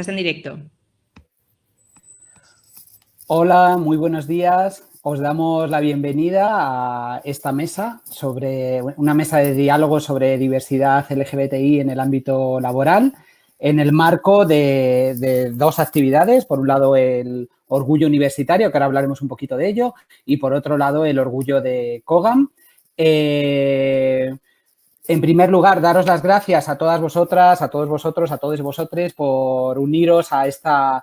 Estás en directo. Hola, muy buenos días. Os damos la bienvenida a esta mesa una mesa de diálogo sobre diversidad LGBTI en el ámbito laboral, en el marco de dos actividades. Por un lado, el orgullo universitario, que ahora hablaremos un poquito de ello, y por otro lado, el orgullo de COGAM. En primer lugar, daros las gracias a todas vosotras, a todos vosotros, a todos vosotres por uniros a esta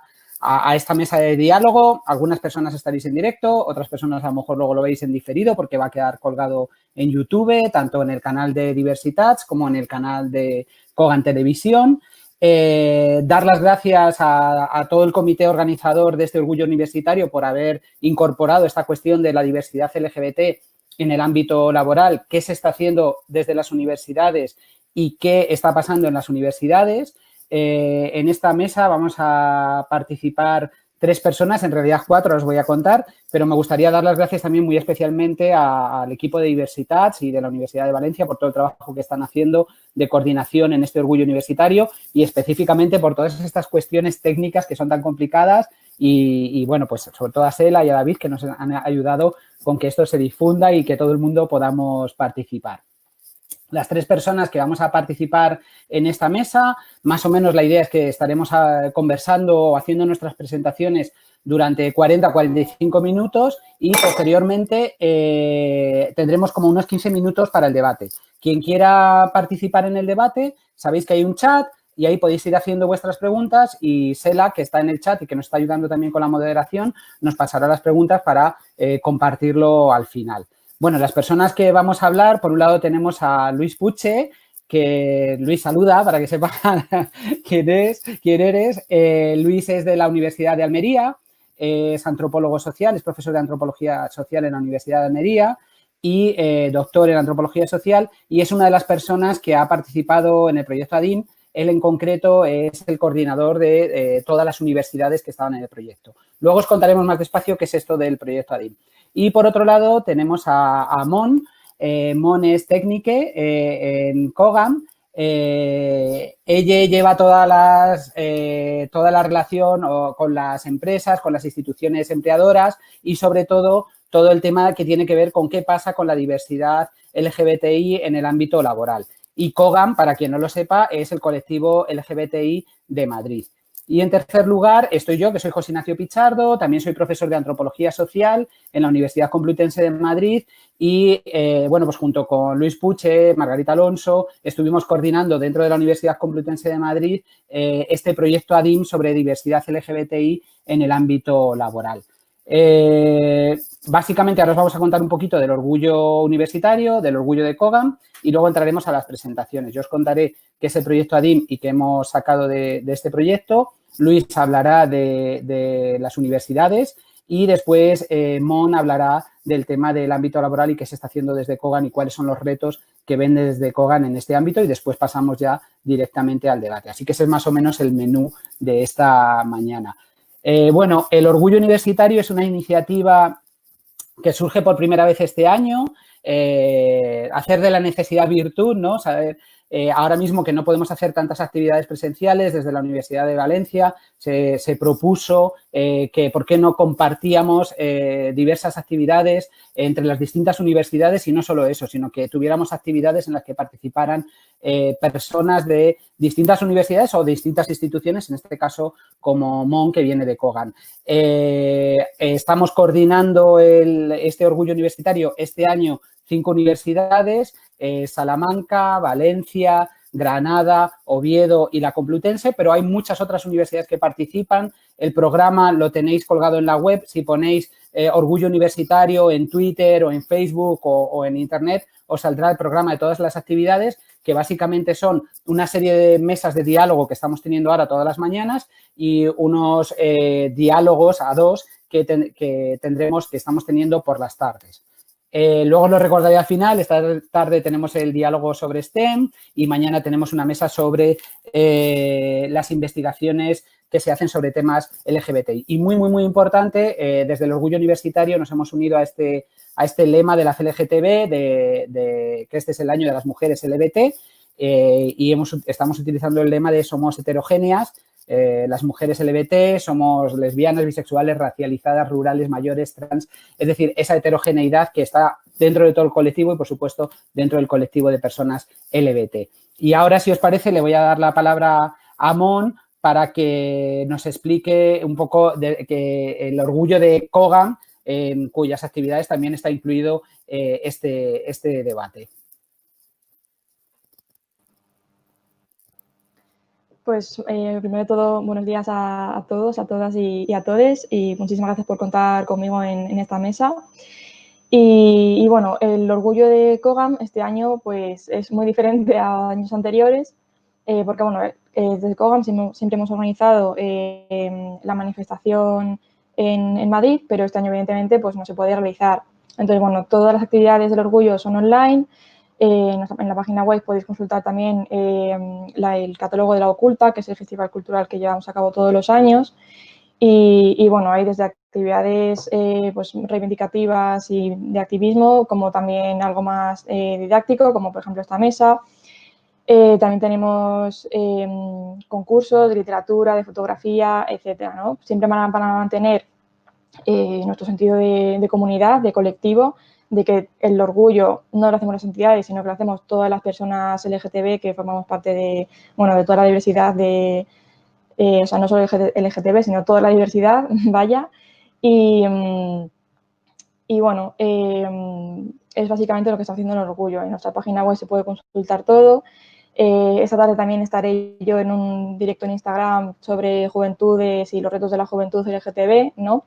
mesa de diálogo. Algunas personas estaréis en directo, otras personas a lo mejor luego lo veis en diferido porque va a quedar colgado en YouTube, tanto en el canal de Diversitats como en el canal de COGAM Televisión. Dar las gracias a todo el comité organizador de este orgullo universitario por haber incorporado esta cuestión de la diversidad LGBT en el ámbito laboral, qué se está haciendo desde las universidades y qué está pasando en las universidades. En esta mesa vamos a participar 3 personas, en realidad 4 os voy a contar, pero me gustaría dar las gracias también muy especialmente al equipo de Diversitats y de la Universidad de Valencia por todo el trabajo que están haciendo de coordinación en este orgullo universitario y específicamente por todas estas cuestiones técnicas que son tan complicadas y bueno, pues sobre todo a Sela y a David que nos han ayudado con que esto se difunda y que todo el mundo podamos participar. Las 3 personas que vamos a participar en esta mesa, más o menos la idea es que estaremos conversando o haciendo nuestras presentaciones durante 40 o 45 minutos y posteriormente tendremos como unos 15 minutos para el debate. Quien quiera participar en el debate, sabéis que hay un chat y ahí podéis ir haciendo vuestras preguntas y Sela, que está en el chat y que nos está ayudando también con la moderación, nos pasará las preguntas para compartirlo al final. Bueno, las personas que vamos a hablar, por un lado tenemos a Luis Puche, que Luis saluda para que sepa quién eres. Luis es de la Universidad de Almería, es antropólogo social, es profesor de antropología social en la Universidad de Almería y doctor en antropología social y es una de las personas que ha participado en el proyecto ADIM. Él en concreto es el coordinador de todas las universidades que estaban en el proyecto. Luego os contaremos más despacio qué es esto del proyecto ADIM. Y por otro lado tenemos a Mon. Mon es técnique en COGAM. Ella lleva toda la relación con las empresas, con las instituciones empleadoras y sobre todo el tema que tiene que ver con qué pasa con la diversidad LGBTI en el ámbito laboral. Y COGAM, para quien no lo sepa, es el colectivo LGBTI de Madrid. Y en tercer lugar estoy yo, que soy José Ignacio Pichardo, también soy profesor de Antropología Social en la Universidad Complutense de Madrid y, bueno, pues junto con Luis Puche, Margarita Alonso, estuvimos coordinando dentro de la Universidad Complutense de Madrid este proyecto ADIM sobre diversidad LGBTI en el ámbito laboral. Básicamente ahora os vamos a contar un poquito del orgullo universitario, del orgullo de COGAM y luego entraremos a las presentaciones. Yo os contaré qué es el proyecto ADIM y qué hemos sacado de este proyecto. Luis hablará de las universidades y después Mon hablará del tema del ámbito laboral y qué se está haciendo desde COGAM y cuáles son los retos que ven desde COGAM en este ámbito y después pasamos ya directamente al debate. Así que ese es más o menos el menú de esta mañana. Bueno, el orgullo universitario es una iniciativa que surge por primera vez este año, hacer de la necesidad virtud, ¿no? Saber, ahora mismo que no podemos hacer tantas actividades presenciales, desde la Universidad de Valencia se propuso que por qué no compartíamos diversas actividades entre las distintas universidades y no solo eso, sino que tuviéramos actividades en las que participaran personas de distintas universidades o distintas instituciones, en este caso como Mon, que viene de COGAM. Estamos coordinando este orgullo universitario este año 5 universidades, Salamanca, Valencia, Granada, Oviedo y la Complutense, pero hay muchas otras universidades que participan. El programa lo tenéis colgado en la web. Si ponéis orgullo universitario en Twitter o en Facebook o en Internet, os saldrá el programa de todas las actividades, que básicamente son una serie de mesas de diálogo que estamos teniendo ahora todas las mañanas y unos diálogos a 2 que estamos teniendo por las tardes. Luego lo recordaré al final, esta tarde tenemos el diálogo sobre STEM y mañana tenemos una mesa sobre las investigaciones que se hacen sobre temas LGBTI. Y muy importante, desde el orgullo universitario nos hemos unido a este lema de la CLGTB, que este es el año de las mujeres LGBT, y estamos utilizando el lema de somos heterogéneas, las mujeres LGBT, somos lesbianas, bisexuales, racializadas, rurales, mayores, trans, es decir, esa heterogeneidad que está dentro de todo el colectivo y, por supuesto, dentro del colectivo de personas LGBT. Y ahora, si os parece, le voy a dar la palabra a Mon para que nos explique un poco que el orgullo de Cogam, en cuyas actividades también está incluido este debate. Pues primero de todo, buenos días a todos, a todas y a todes, y muchísimas gracias por contar conmigo en esta mesa. Y bueno, el orgullo de Cogam este año pues es muy diferente a años anteriores, porque bueno, desde Cogam siempre hemos organizado la manifestación en Madrid, pero este año evidentemente pues no se puede realizar. Entonces, bueno, todas las actividades del orgullo son online. En la página web podéis consultar también el catálogo de la Oculta, que es el festival cultural que llevamos a cabo todos los años. Y bueno, hay desde actividades pues reivindicativas y de activismo, como también algo más didáctico, como por ejemplo esta mesa. También tenemos concursos de literatura, de fotografía, etcétera, ¿no? Siempre van a mantener nuestro sentido de comunidad, de colectivo, de que el orgullo no lo hacemos las entidades, sino que lo hacemos todas las personas LGTB que formamos parte de, bueno, de toda la diversidad de, o sea, no solo LGTB, sino toda la diversidad, vaya. Y bueno, es básicamente lo que está haciendo el orgullo. En nuestra página web se puede consultar todo. Esta tarde también estaré yo en un directo en Instagram sobre juventudes y los retos de la juventud LGTB, ¿no?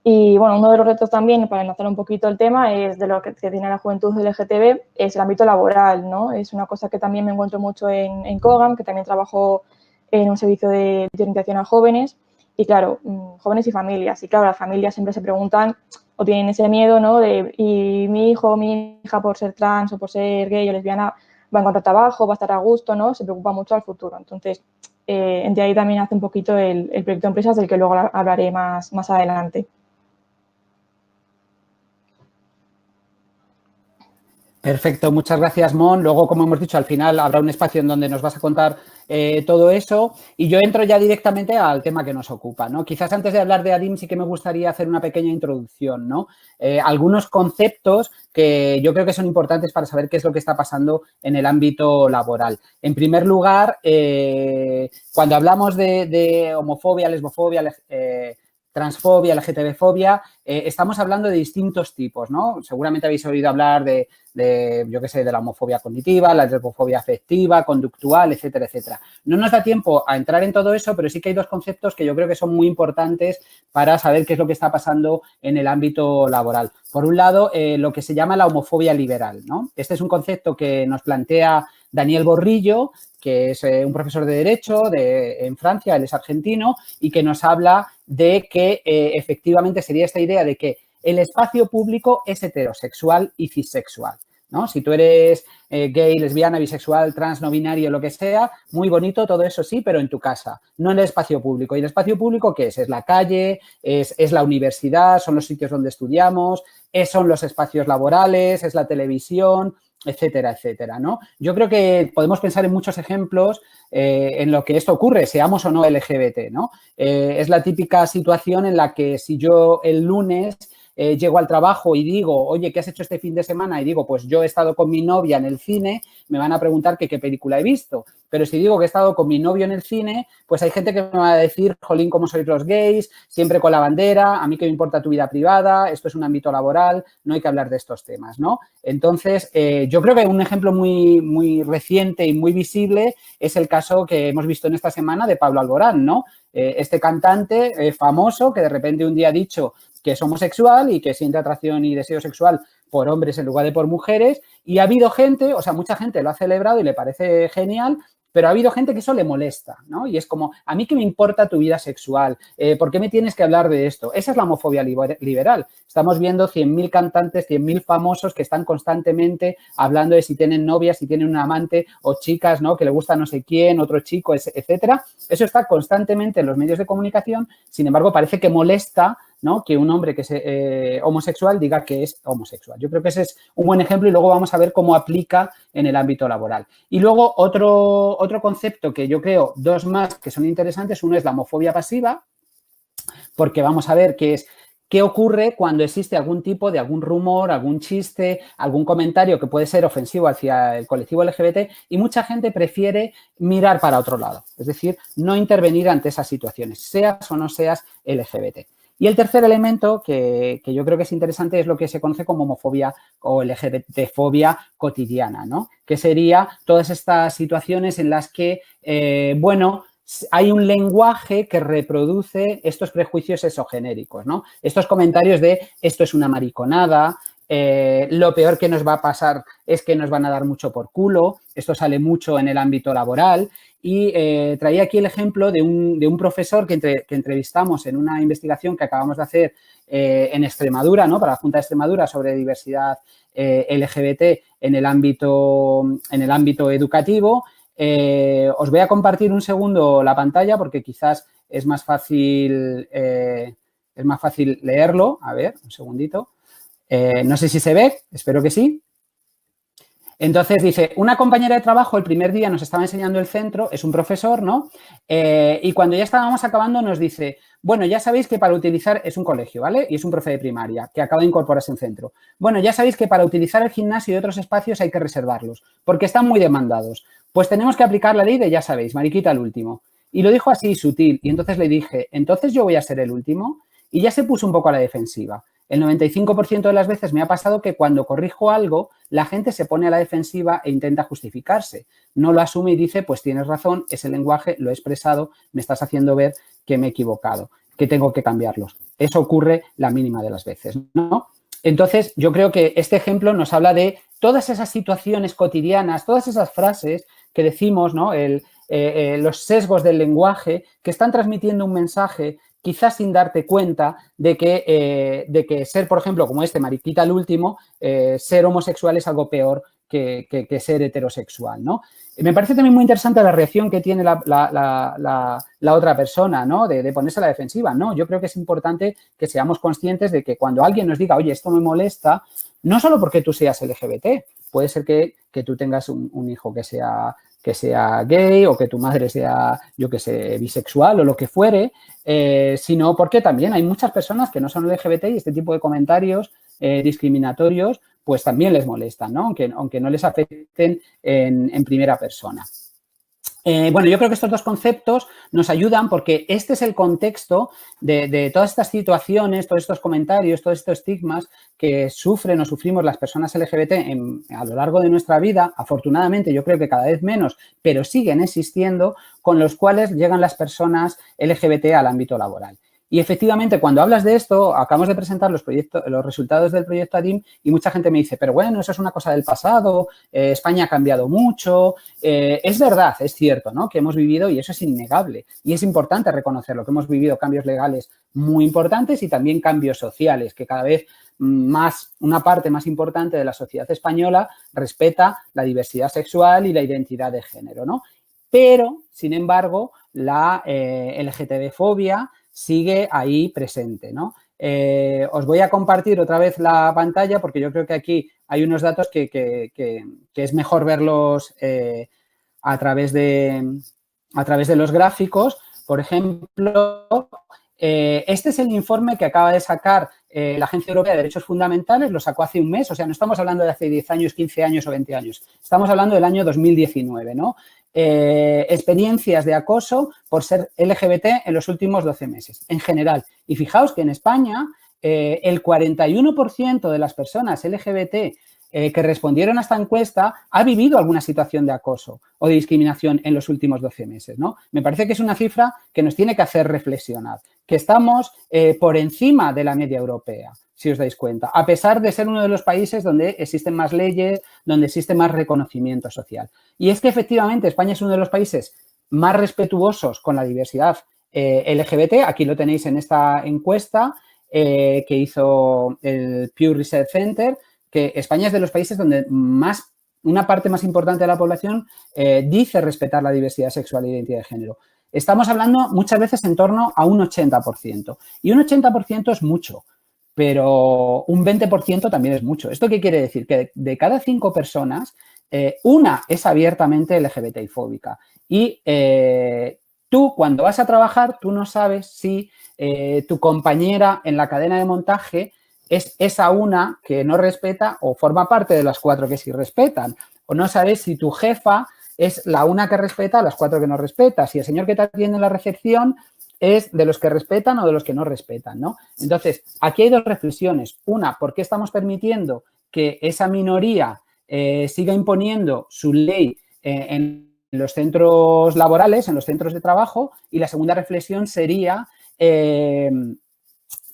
Y bueno, uno de los retos también, para enlazar un poquito el tema, es de lo que tiene la juventud LGTB, es el ámbito laboral, ¿no? Es una cosa que también me encuentro mucho en Cogam, que también trabajo en un servicio de orientación a jóvenes, y claro, jóvenes y familias. Y claro, las familias siempre se preguntan o tienen ese miedo, ¿no? De, ¿y mi hijo o mi hija por ser trans o por ser gay o lesbiana va a encontrar trabajo, va a estar a gusto, ¿no? Se preocupa mucho al futuro. Entonces, de ahí también hace un poquito el proyecto de empresas, del que luego hablaré más adelante. Perfecto, muchas gracias, Mon. Luego, como hemos dicho, al final habrá un espacio en donde nos vas a contar todo eso. Y yo entro ya directamente al tema que nos ocupa, ¿no? Quizás antes de hablar de ADIM sí que me gustaría hacer una pequeña introducción, ¿no? Algunos conceptos que yo creo que son importantes para saber qué es lo que está pasando en el ámbito laboral. En primer lugar, cuando hablamos de homofobia, lesbofobia, transfobia, LGTB-fobia, estamos hablando de distintos tipos, ¿no? Seguramente habéis oído hablar de yo qué sé, de la homofobia cognitiva, la lesbofobia afectiva, conductual, etcétera, etcétera. No nos da tiempo a entrar en todo eso, pero sí que hay dos conceptos que yo creo que son muy importantes para saber qué es lo que está pasando en el ámbito laboral. Por un lado, lo que se llama la homofobia liberal, ¿no? Este es un concepto que nos plantea Daniel Borrillo, que es un profesor de Derecho en Francia, él es argentino, y que nos habla de que efectivamente sería esta idea de que el espacio público es heterosexual y cisexual, ¿no? Si tú eres gay, lesbiana, bisexual, trans, no binario, lo que sea, muy bonito, todo eso sí, pero en tu casa, no en el espacio público. ¿Y el espacio público qué es? Es la calle, es la universidad, son los sitios donde estudiamos, son los espacios laborales, es la televisión, etcétera, etcétera, ¿no? Yo creo que podemos pensar en muchos ejemplos en lo que esto ocurre, seamos o no LGBT, ¿no? Es la típica situación en la que si yo el lunes llego al trabajo y digo, oye, ¿qué has hecho este fin de semana? Y digo, pues yo he estado con mi novia en el cine, me van a preguntar que qué película he visto. Pero si digo que he estado con mi novio en el cine, pues hay gente que me va a decir, jolín, ¿cómo sois los gays? Siempre con la bandera, a mí que me importa tu vida privada, esto es un ámbito laboral, no hay que hablar de estos temas, ¿no? Entonces, yo creo que un ejemplo muy reciente y muy visible es el caso que hemos visto en esta semana de Pablo Alborán, ¿no? Este cantante famoso que de repente un día ha dicho que es homosexual y que siente atracción y deseo sexual por hombres en lugar de por mujeres, y ha habido gente, o sea, mucha gente lo ha celebrado y le parece genial, pero ha habido gente que eso le molesta, ¿no? Y es como, a mí qué me importa tu vida sexual, ¿por qué me tienes que hablar de esto? Esa es la homofobia liberal. Estamos viendo 100.000 cantantes, 100.000 famosos que están constantemente hablando de si tienen novia, si tienen un amante o chicas, ¿no? Que le gusta no sé quién, otro chico, etcétera. Eso está constantemente en los medios de comunicación, sin embargo, parece que molesta ¿no? Que un hombre que es homosexual diga que es homosexual. Yo creo que ese es un buen ejemplo y luego vamos a ver cómo aplica en el ámbito laboral. Y luego otro concepto que yo creo, dos más que son interesantes, uno es la homofobia pasiva, porque vamos a ver qué ocurre cuando existe algún tipo de algún rumor, algún chiste, algún comentario que puede ser ofensivo hacia el colectivo LGBT y mucha gente prefiere mirar para otro lado, es decir, no intervenir ante esas situaciones, seas o no seas LGBT. Y el tercer elemento que yo creo que es interesante es lo que se conoce como homofobia o LGBTfobia cotidiana, ¿no? Que sería todas estas situaciones en las que, hay un lenguaje que reproduce estos prejuicios exogenéricos, ¿no? Estos comentarios de esto es una mariconada, lo peor que nos va a pasar es que nos van a dar mucho por culo, esto sale mucho en el ámbito laboral y traía aquí el ejemplo de un profesor que entrevistamos en una investigación que acabamos de hacer en Extremadura, ¿no? Para la Junta de Extremadura sobre diversidad LGBT en el ámbito educativo. Os voy a compartir un segundo la pantalla porque quizás es más fácil leerlo. A ver, un segundito. No sé si se ve, espero que sí. Entonces dice, una compañera de trabajo el primer día nos estaba enseñando el centro, es un profesor, ¿no? Y cuando ya estábamos acabando nos dice, bueno, ya sabéis que para utilizar, es un colegio, ¿vale? Y es un profe de primaria que acaba de incorporarse en centro. Bueno, ya sabéis que para utilizar el gimnasio y otros espacios hay que reservarlos, porque están muy demandados. Pues tenemos que aplicar la ley de ya sabéis, mariquita el último. Y lo dijo así, sutil, y entonces le dije, ¿entonces yo voy a ser el último? Y ya se puso un poco a la defensiva. El 95% de las veces me ha pasado que cuando corrijo algo, la gente se pone a la defensiva e intenta justificarse. No lo asume y dice, pues tienes razón, ese lenguaje lo he expresado, me estás haciendo ver que me he equivocado, que tengo que cambiarlos. Eso ocurre la mínima de las veces, ¿no? Entonces, yo creo que este ejemplo nos habla de todas esas situaciones cotidianas, todas esas frases que decimos, ¿no? Los sesgos del lenguaje que están transmitiendo un mensaje quizás sin darte cuenta de que ser, por ejemplo, como mariquita el último, ser homosexual es algo peor que ser heterosexual, ¿no? Me parece también muy interesante la reacción que tiene la otra persona, ¿no? De ponerse a la defensiva. No, yo creo que es importante que seamos conscientes de que cuando alguien nos diga, oye, esto me molesta, no solo porque tú seas LGBT, puede ser que tú tengas un hijo que sea gay o que tu madre sea, yo que sé, bisexual o lo que fuere, sino porque también hay muchas personas que no son LGBT y este tipo de comentarios discriminatorios pues también les molestan, ¿no? Aunque no les afecten en primera persona. Bueno, yo creo que estos dos conceptos nos ayudan porque este es el contexto de todas estas situaciones, todos estos comentarios, todos estos estigmas que sufren o sufrimos las personas LGBT a lo largo de nuestra vida. Afortunadamente, yo creo que cada vez menos, pero siguen existiendo, con los cuales llegan las personas LGBT al ámbito laboral. Y efectivamente, cuando hablas de esto, acabamos de presentar los resultados del proyecto ADIM y mucha gente me dice, pero bueno, eso es una cosa del pasado, España ha cambiado mucho. Es verdad, es cierto, ¿no? Que hemos vivido, y eso es innegable, y es importante reconocerlo, que hemos vivido cambios legales muy importantes y también cambios sociales, que cada vez una parte más importante de la sociedad española respeta la diversidad sexual y la identidad de género, ¿no? Pero, sin embargo, la LGTB-fobia sigue ahí presente, ¿no? Os voy a compartir otra vez la pantalla porque yo creo que aquí hay unos datos que es mejor verlos a través de los gráficos. Por ejemplo, este es el informe que acaba de sacar la Agencia Europea de Derechos Fundamentales, lo sacó hace un mes, o sea, no estamos hablando de hace 10 años, 15 años o 20 años, estamos hablando del año 2019, ¿no? Experiencias de acoso por ser LGBT en los últimos 12 meses, en general. Y fijaos que en España el 41% de las personas LGBT que respondieron a esta encuesta ha vivido alguna situación de acoso o de discriminación en los últimos 12 meses, ¿no? Me parece que es una cifra que nos tiene que hacer reflexionar, que estamos por encima de la media europea, si os dais cuenta, a pesar de ser uno de los países donde existen más leyes, donde existe más reconocimiento social. Y es que efectivamente España es uno de los países más respetuosos con la diversidad LGBT, aquí lo tenéis en esta encuesta que hizo el Pew Research Center, que España es de los países donde una parte más importante de la población dice respetar la diversidad sexual e identidad de género. estamos hablando muchas veces en torno a un 80%. Y un 80% es mucho, pero un 20% también es mucho. ¿Esto qué quiere decir? Que de cada 5 personas, una es abiertamente LGBTI-fóbica. Y tú, cuando vas a trabajar, tú no sabes si tu compañera en la cadena de montaje es esa una que no respeta o forma parte de las 4 que sí respetan. O no sabes si tu jefa es la una que respeta, las 4 que no respeta. Si el señor que te atiende en la recepción es de los que respetan o de los que no respetan, ¿no? Entonces, aquí hay 2 reflexiones. Una, ¿por qué estamos permitiendo que esa minoría siga imponiendo su ley en los centros laborales, en los centros de trabajo? Y la segunda reflexión sería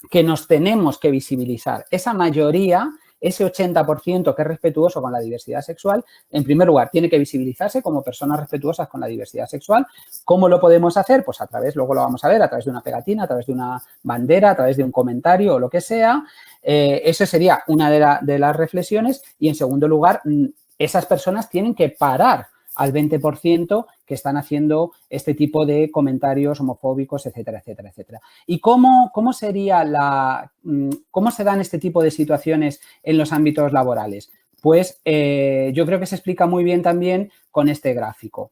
que nos tenemos que visibilizar. Esa mayoría, ese 80% que es respetuoso con la diversidad sexual, en primer lugar, tiene que visibilizarse como personas respetuosas con la diversidad sexual. ¿Cómo lo podemos hacer? Pues a través, luego lo vamos a ver, a través de una pegatina, a través de una bandera, a través de un comentario o lo que sea. Eso sería una de las reflexiones. Y, en segundo lugar, esas personas tienen que parar al 20% que están haciendo este tipo de comentarios homofóbicos, etcétera, etcétera, etcétera. ¿Y cómo se dan este tipo de situaciones en los ámbitos laborales? Pues yo creo que se explica muy bien también con este gráfico.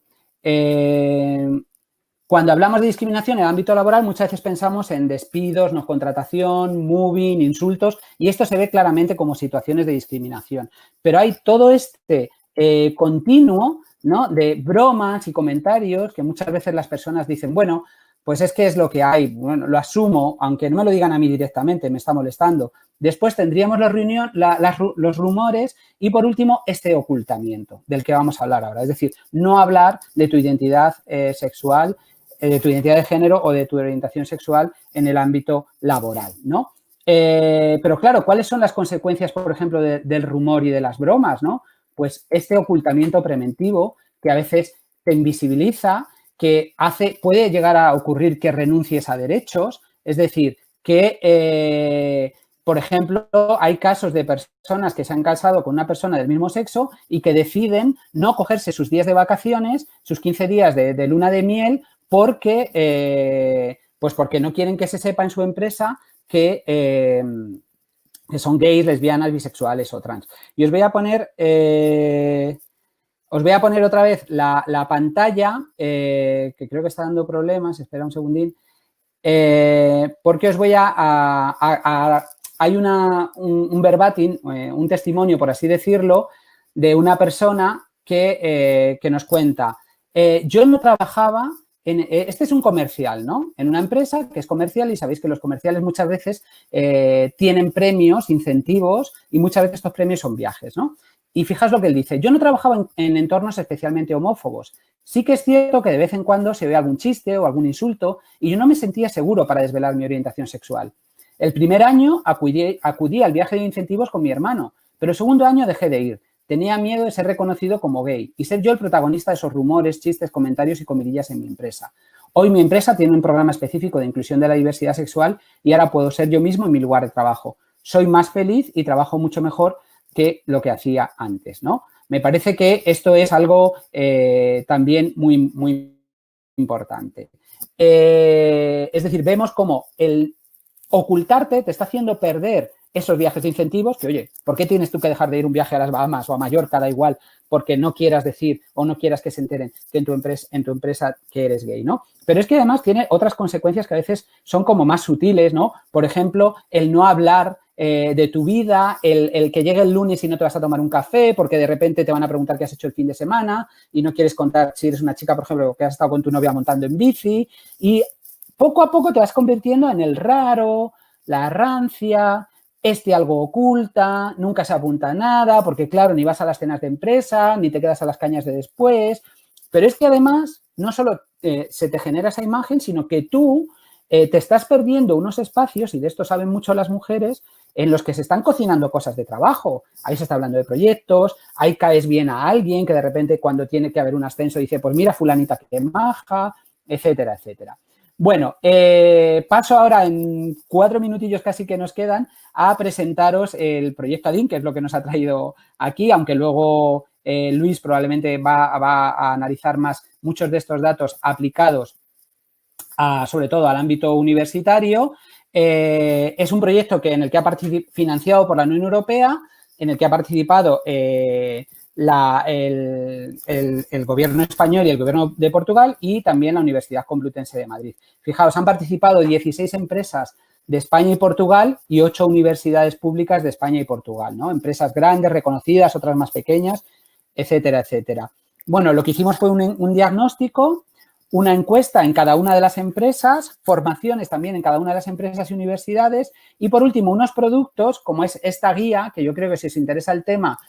Cuando hablamos de discriminación en el ámbito laboral, muchas veces pensamos en despidos, no contratación, moving, insultos, y esto se ve claramente como situaciones de discriminación. Pero hay todo este continuo, ¿no?, de bromas y comentarios que muchas veces las personas dicen, bueno, pues es que es lo que hay, bueno, lo asumo, aunque no me lo digan a mí directamente, me está molestando. Después tendríamos los rumores y, por último, este ocultamiento del que vamos a hablar ahora. Es decir, no hablar de tu identidad sexual, de tu identidad de género o de tu orientación sexual en el ámbito laboral, ¿no? Pero claro, ¿cuáles son las consecuencias, por ejemplo, del rumor y de las bromas, ¿no? Pues este ocultamiento preventivo que a veces te invisibiliza, que puede llegar a ocurrir que renuncies a derechos, es decir, que, por ejemplo, hay casos de personas que se han casado con una persona del mismo sexo y que deciden no cogerse sus días de vacaciones, sus 15 días de luna de miel, porque no quieren que se sepa en su empresa que son gays, lesbianas, bisexuales o trans. Y os voy a poner otra vez la pantalla, que creo que está dando problemas, espera un segundín, porque os voy hay un verbatim, un testimonio, por así decirlo, de una persona que nos cuenta, yo no trabajaba este es un comercial, ¿no? En una empresa que es comercial y sabéis que los comerciales muchas veces tienen premios, incentivos y muchas veces estos premios son viajes, ¿no? Y fijaos lo que él dice, yo no trabajaba en entornos especialmente homófobos. Sí que es cierto que de vez en cuando se ve algún chiste o algún insulto y yo no me sentía seguro para desvelar mi orientación sexual. El primer año acudí al viaje de incentivos con mi hermano, pero el segundo año dejé de ir. Tenía miedo de ser reconocido como gay y ser yo el protagonista de esos rumores, chistes, comentarios y comidillas en mi empresa. Hoy mi empresa tiene un programa específico de inclusión de la diversidad sexual y ahora puedo ser yo mismo en mi lugar de trabajo. Soy más feliz y trabajo mucho mejor que lo que hacía antes, ¿no? Me parece que esto es algo también muy, muy importante. Es decir, vemos cómo el ocultarte te está haciendo perder esos viajes de incentivos que, oye, ¿por qué tienes tú que dejar de ir un viaje a las Bahamas o a Mallorca, da igual, porque no quieras decir o no quieras que se enteren que en tu empresa que eres gay, ¿no? Pero es que además tiene otras consecuencias que a veces son como más sutiles, ¿no? Por ejemplo, el no hablar de tu vida, el que llegue el lunes y no te vas a tomar un café porque de repente te van a preguntar qué has hecho el fin de semana y no quieres contar si eres una chica, por ejemplo, que has estado con tu novia montando en bici y poco a poco te vas convirtiendo en el raro, la rancia, algo oculta, nunca se apunta a nada, porque claro, ni vas a las cenas de empresa, ni te quedas a las cañas de después, pero es que además no solo se te genera esa imagen, sino que tú te estás perdiendo unos espacios, y de esto saben mucho las mujeres, en los que se están cocinando cosas de trabajo. Ahí se está hablando de proyectos, ahí caes bien a alguien que de repente cuando tiene que haber un ascenso dice, pues mira fulanita que maja, etcétera, etcétera. Bueno, paso ahora en 4 minutillos casi que nos quedan a presentaros el proyecto ADIN, que es lo que nos ha traído aquí, aunque luego Luis probablemente va a analizar más muchos de estos datos aplicados sobre todo al ámbito universitario. Es un proyecto en el que ha financiado por la Unión Europea, en el que ha participado el gobierno español y el gobierno de Portugal y también la Universidad Complutense de Madrid. Fijaos, han participado 16 empresas de España y Portugal y 8 universidades públicas de España y Portugal, ¿no? Empresas grandes, reconocidas, otras más pequeñas, etcétera, etcétera. Bueno, lo que hicimos fue un diagnóstico, una encuesta en cada una de las empresas, formaciones también en cada una de las empresas y universidades y, por último, unos productos como es esta guía, que yo creo que si os interesa el tema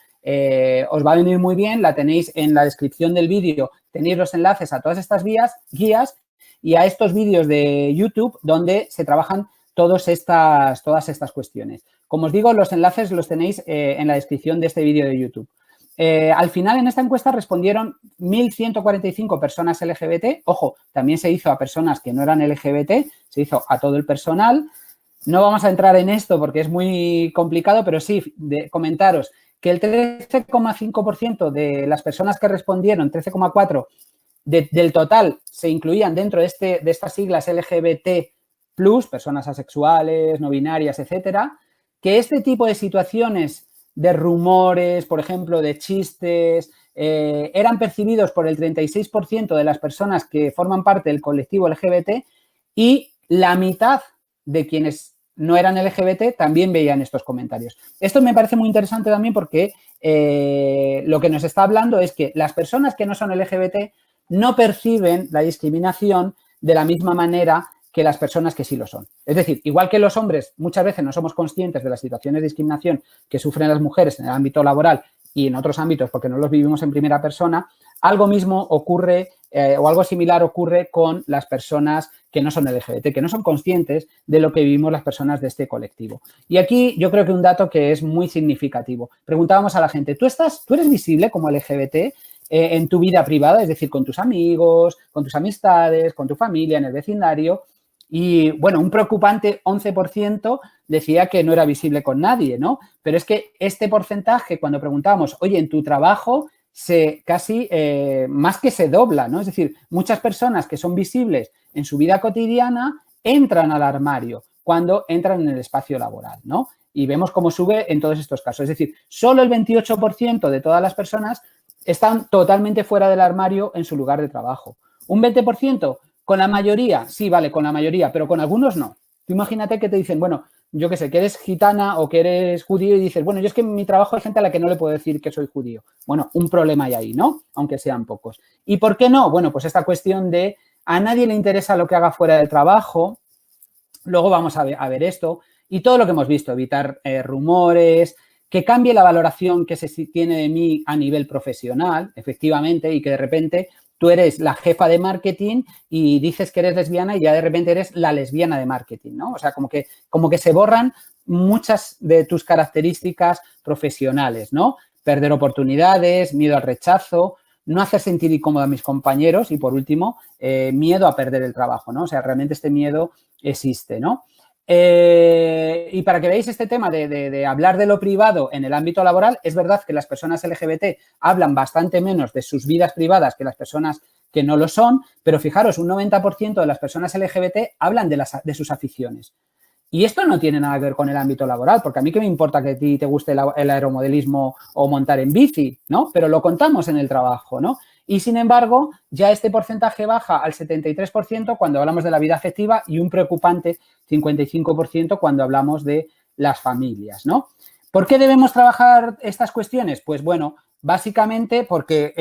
os va a venir muy bien, la tenéis en la descripción del vídeo, tenéis los enlaces a todas estas guías y a estos vídeos de YouTube donde se trabajan todas estas cuestiones. Como os digo, los enlaces los tenéis en la descripción de este vídeo de YouTube. Al final, en esta encuesta respondieron 1.145 personas LGBT. Ojo, también se hizo a personas que no eran LGBT, se hizo a todo el personal. No vamos a entrar en esto porque es muy complicado, pero sí comentaros que el 13,5% de las personas que respondieron, 13,4% del total, se incluían dentro de estas siglas LGBT+, personas asexuales, no binarias, etcétera, que este tipo de situaciones de rumores, por ejemplo, de chistes, eran percibidos por el 36% de las personas que forman parte del colectivo LGBT y la mitad de quienes no eran LGBT también veían estos comentarios. Esto me parece muy interesante también porque lo que nos está hablando es que las personas que no son LGBT no perciben la discriminación de la misma manera que las personas que sí lo son. Es decir, igual que los hombres muchas veces no somos conscientes de las situaciones de discriminación que sufren las mujeres en el ámbito laboral y en otros ámbitos porque no los vivimos en primera persona, algo mismo ocurre o algo similar ocurre con las personas que no son LGBT, que no son conscientes de lo que vivimos las personas de este colectivo. Y aquí yo creo que un dato que es muy significativo. Preguntábamos a la gente, ¿tú eres visible como LGBT en tu vida privada? Es decir, con tus amigos, con tus amistades, con tu familia, en el vecindario. Y, bueno, un preocupante 11% decía que no era visible con nadie, ¿no? Pero es que este porcentaje, cuando preguntábamos, oye, en tu trabajo, casi más que se dobla, ¿no? Es decir, muchas personas que son visibles en su vida cotidiana entran al armario cuando entran en el espacio laboral, ¿no? Y vemos cómo sube en todos estos casos. Es decir, solo el 28% de todas las personas están totalmente fuera del armario en su lugar de trabajo. Un 20%. ¿Con la mayoría? Sí, vale, con la mayoría, pero con algunos no. Tú imagínate que te dicen, bueno, yo qué sé, que eres gitana o que eres judío y dices, bueno, yo es que en mi trabajo hay gente a la que no le puedo decir que soy judío. Bueno, un problema hay ahí, ¿no? Aunque sean pocos. ¿Y por qué no? Bueno, pues esta cuestión de a nadie le interesa lo que haga fuera del trabajo. Luego vamos a ver esto y todo lo que hemos visto, evitar rumores, que cambie la valoración que se tiene de mí a nivel profesional, efectivamente, y que de repente tú eres la jefa de marketing y dices que eres lesbiana y ya de repente eres la lesbiana de marketing, ¿no? O sea, como que se borran muchas de tus características profesionales, ¿no? Perder oportunidades, miedo al rechazo, no hacer sentir incómodo a mis compañeros y, por último, miedo a perder el trabajo, ¿no? O sea, realmente este miedo existe, ¿no? Y para que veáis este tema de hablar de lo privado en el ámbito laboral, es verdad que las personas LGBT hablan bastante menos de sus vidas privadas que las personas que no lo son, pero fijaros, un 90% de las personas LGBT hablan de sus aficiones. Y esto no tiene nada que ver con el ámbito laboral, porque a mí qué me importa que a ti te guste el aeromodelismo o montar en bici, ¿no? Pero lo contamos en el trabajo, ¿no? Y, sin embargo, ya este porcentaje baja al 73% cuando hablamos de la vida afectiva y un preocupante 55% cuando hablamos de las familias, ¿no? ¿Por qué debemos trabajar estas cuestiones? Pues, bueno, básicamente porque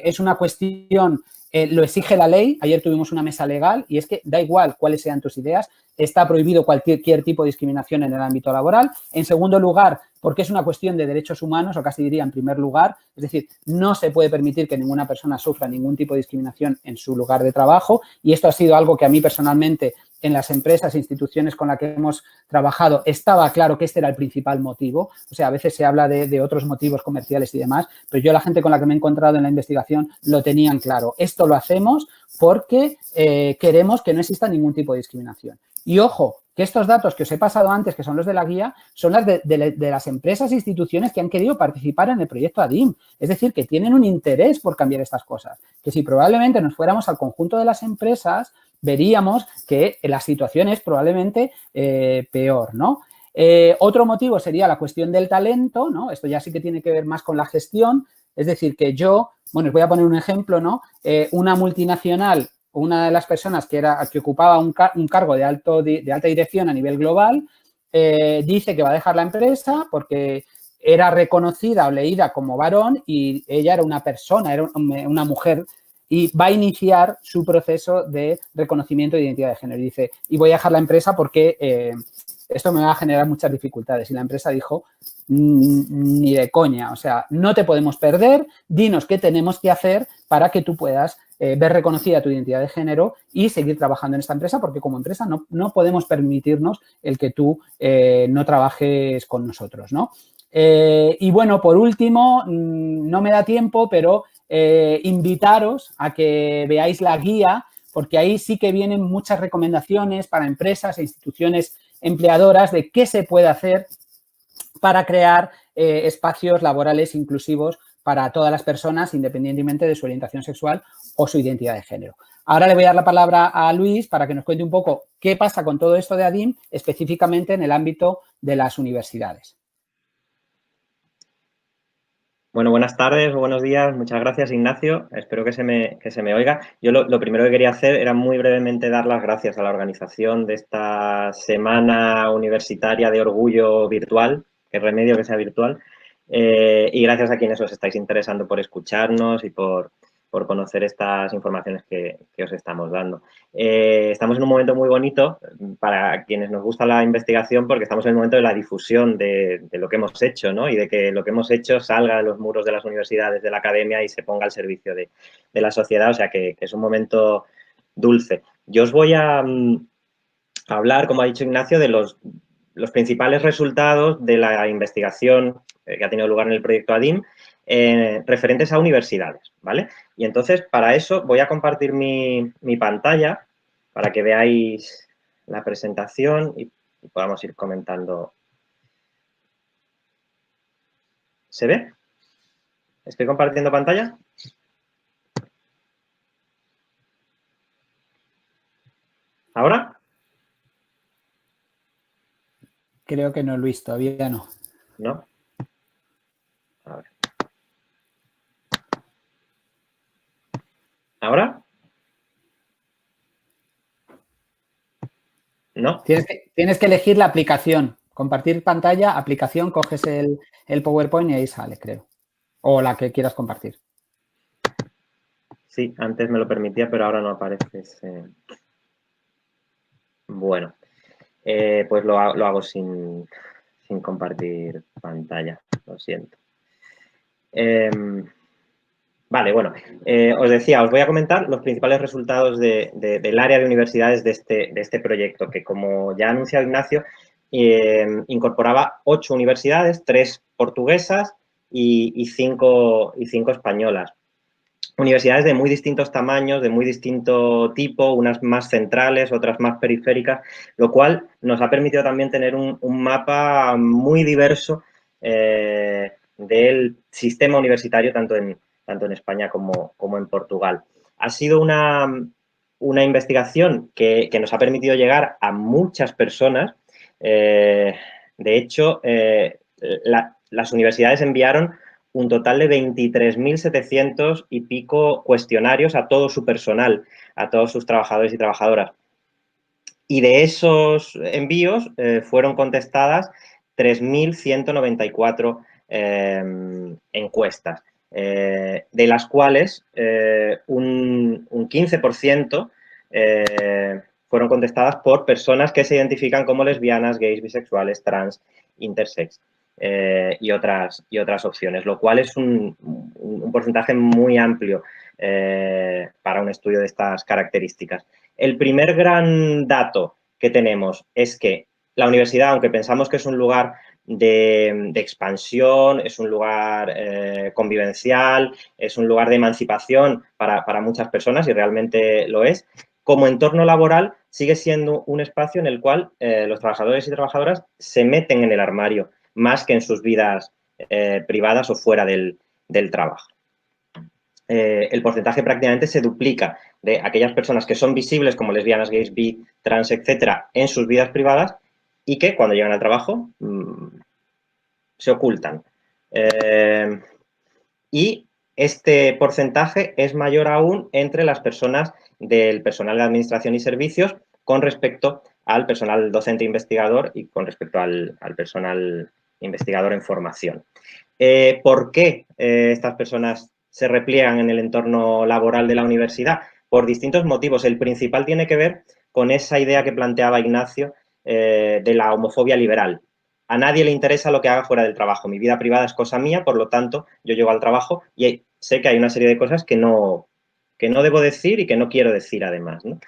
es una cuestión, lo exige la ley. Ayer tuvimos una mesa legal y es que da igual cuáles sean tus ideas, está prohibido cualquier tipo de discriminación en el ámbito laboral. En segundo lugar, porque es una cuestión de derechos humanos, o casi diría en primer lugar, es decir, no se puede permitir que ninguna persona sufra ningún tipo de discriminación en su lugar de trabajo y esto ha sido algo que a mí personalmente en las empresas e instituciones con las que hemos trabajado estaba claro que este era el principal motivo. O sea, a veces se habla de otros motivos comerciales y demás, pero yo la gente con la que me he encontrado en la investigación lo tenían claro. Esto lo hacemos porque queremos que no exista ningún tipo de discriminación. Y ojo, que estos datos que os he pasado antes, que son los de la guía, son las de las empresas e instituciones que han querido participar en el proyecto ADIM. Es decir, que tienen un interés por cambiar estas cosas. Que si probablemente nos fuéramos al conjunto de las empresas, veríamos que la situación es probablemente peor, ¿no? Otro motivo sería la cuestión del talento, ¿no? Esto ya sí que tiene que ver más con la gestión, es decir, que yo, bueno, os voy a poner un ejemplo, ¿no? Una multinacional, una de las personas que ocupaba un cargo de alta dirección a nivel global, dice que va a dejar la empresa porque era reconocida o leída como varón y ella era una persona, era una mujer, y va a iniciar su proceso de reconocimiento de identidad de género. Y dice, y voy a dejar la empresa porque esto me va a generar muchas dificultades. Y la empresa dijo, ni de coña, o sea, no te podemos perder, dinos qué tenemos que hacer para que tú puedas ver reconocida tu identidad de género y seguir trabajando en esta empresa, porque como empresa no podemos permitirnos el que tú no trabajes con nosotros, ¿no? Y bueno, por último, no me da tiempo, pero invitaros a que veáis la guía, porque ahí sí que vienen muchas recomendaciones para empresas e instituciones empleadoras de qué se puede hacer para crear espacios laborales inclusivos para todas las personas, independientemente de su orientación sexual o su identidad de género. Ahora le voy a dar la palabra a Luis para que nos cuente un poco qué pasa con todo esto de ADIM, específicamente en el ámbito de las universidades. Bueno, buenas tardes o buenos días. Muchas gracias, Ignacio. Espero que se me oiga. Yo lo primero que quería hacer era muy brevemente dar las gracias a la organización de esta Semana Universitaria de Orgullo Virtual, qué remedio que sea virtual, y gracias a quienes os estáis interesando por escucharnos y por conocer estas informaciones que os estamos dando. Estamos en un momento muy bonito para quienes nos gusta la investigación porque estamos en el momento de la difusión de lo que hemos hecho, ¿no? Y de que lo que hemos hecho salga de los muros de las universidades, de la academia y se ponga al servicio de la sociedad. O sea que es un momento dulce. Yo os voy a hablar, como ha dicho Ignacio, de los principales resultados de la investigación que ha tenido lugar en el proyecto ADIM referentes a universidades, ¿vale? Y entonces, para eso, voy a compartir mi pantalla para que veáis la presentación y podamos ir comentando. ¿Se ve? ¿Estoy compartiendo pantalla? ¿Ahora? Creo que no, Luis, todavía no. ¿No? A ver. ¿Ahora? ¿No? Tienes que elegir la aplicación. Compartir pantalla, aplicación, coges el PowerPoint y ahí sale, creo. O la que quieras compartir. Sí, antes me lo permitía, pero ahora no aparece ese... Bueno, pues lo hago sin compartir pantalla, lo siento. Vale, bueno, os decía, os voy a comentar los principales resultados del área de universidades de este proyecto, que como ya ha anunciado Ignacio, incorporaba 8 universidades, 3 portuguesas y 5 españolas. Universidades de muy distintos tamaños, de muy distinto tipo, unas más centrales, otras más periféricas, lo cual nos ha permitido también tener un mapa muy diverso del sistema universitario, tanto en España como en Portugal. Ha sido una investigación que nos ha permitido llegar a muchas personas. De hecho, las universidades enviaron un total de 23.700 y pico cuestionarios a todo su personal, a todos sus trabajadores y trabajadoras. Y de esos envíos fueron contestadas 3.194 encuestas, de las cuales un 15% fueron contestadas por personas que se identifican como lesbianas, gays, bisexuales, trans, intersex. Y otras opciones, lo cual es un porcentaje muy amplio para un estudio de estas características. El primer gran dato que tenemos es que la universidad, aunque pensamos que es un lugar de expansión, es un lugar convivencial, es un lugar de emancipación para muchas personas, y realmente lo es, como entorno laboral sigue siendo un espacio en el cual los trabajadores y trabajadoras se meten en el armario, más que en sus vidas privadas o fuera del trabajo. El porcentaje prácticamente se duplica de aquellas personas que son visibles como lesbianas, gays, bi, trans, etcétera, en sus vidas privadas y que cuando llegan al trabajo se ocultan. Y este porcentaje es mayor aún entre las personas del personal de administración y servicios con respecto al personal docente investigador y con respecto al personal investigador en formación. ¿Por qué estas personas se repliegan en el entorno laboral de la universidad? Por distintos motivos. El principal tiene que ver con esa idea que planteaba Ignacio de la homofobia liberal. A nadie le interesa lo que haga fuera del trabajo. Mi vida privada es cosa mía, por lo tanto, yo llego al trabajo y sé que hay una serie de cosas que no debo decir y que no quiero decir además, ¿no?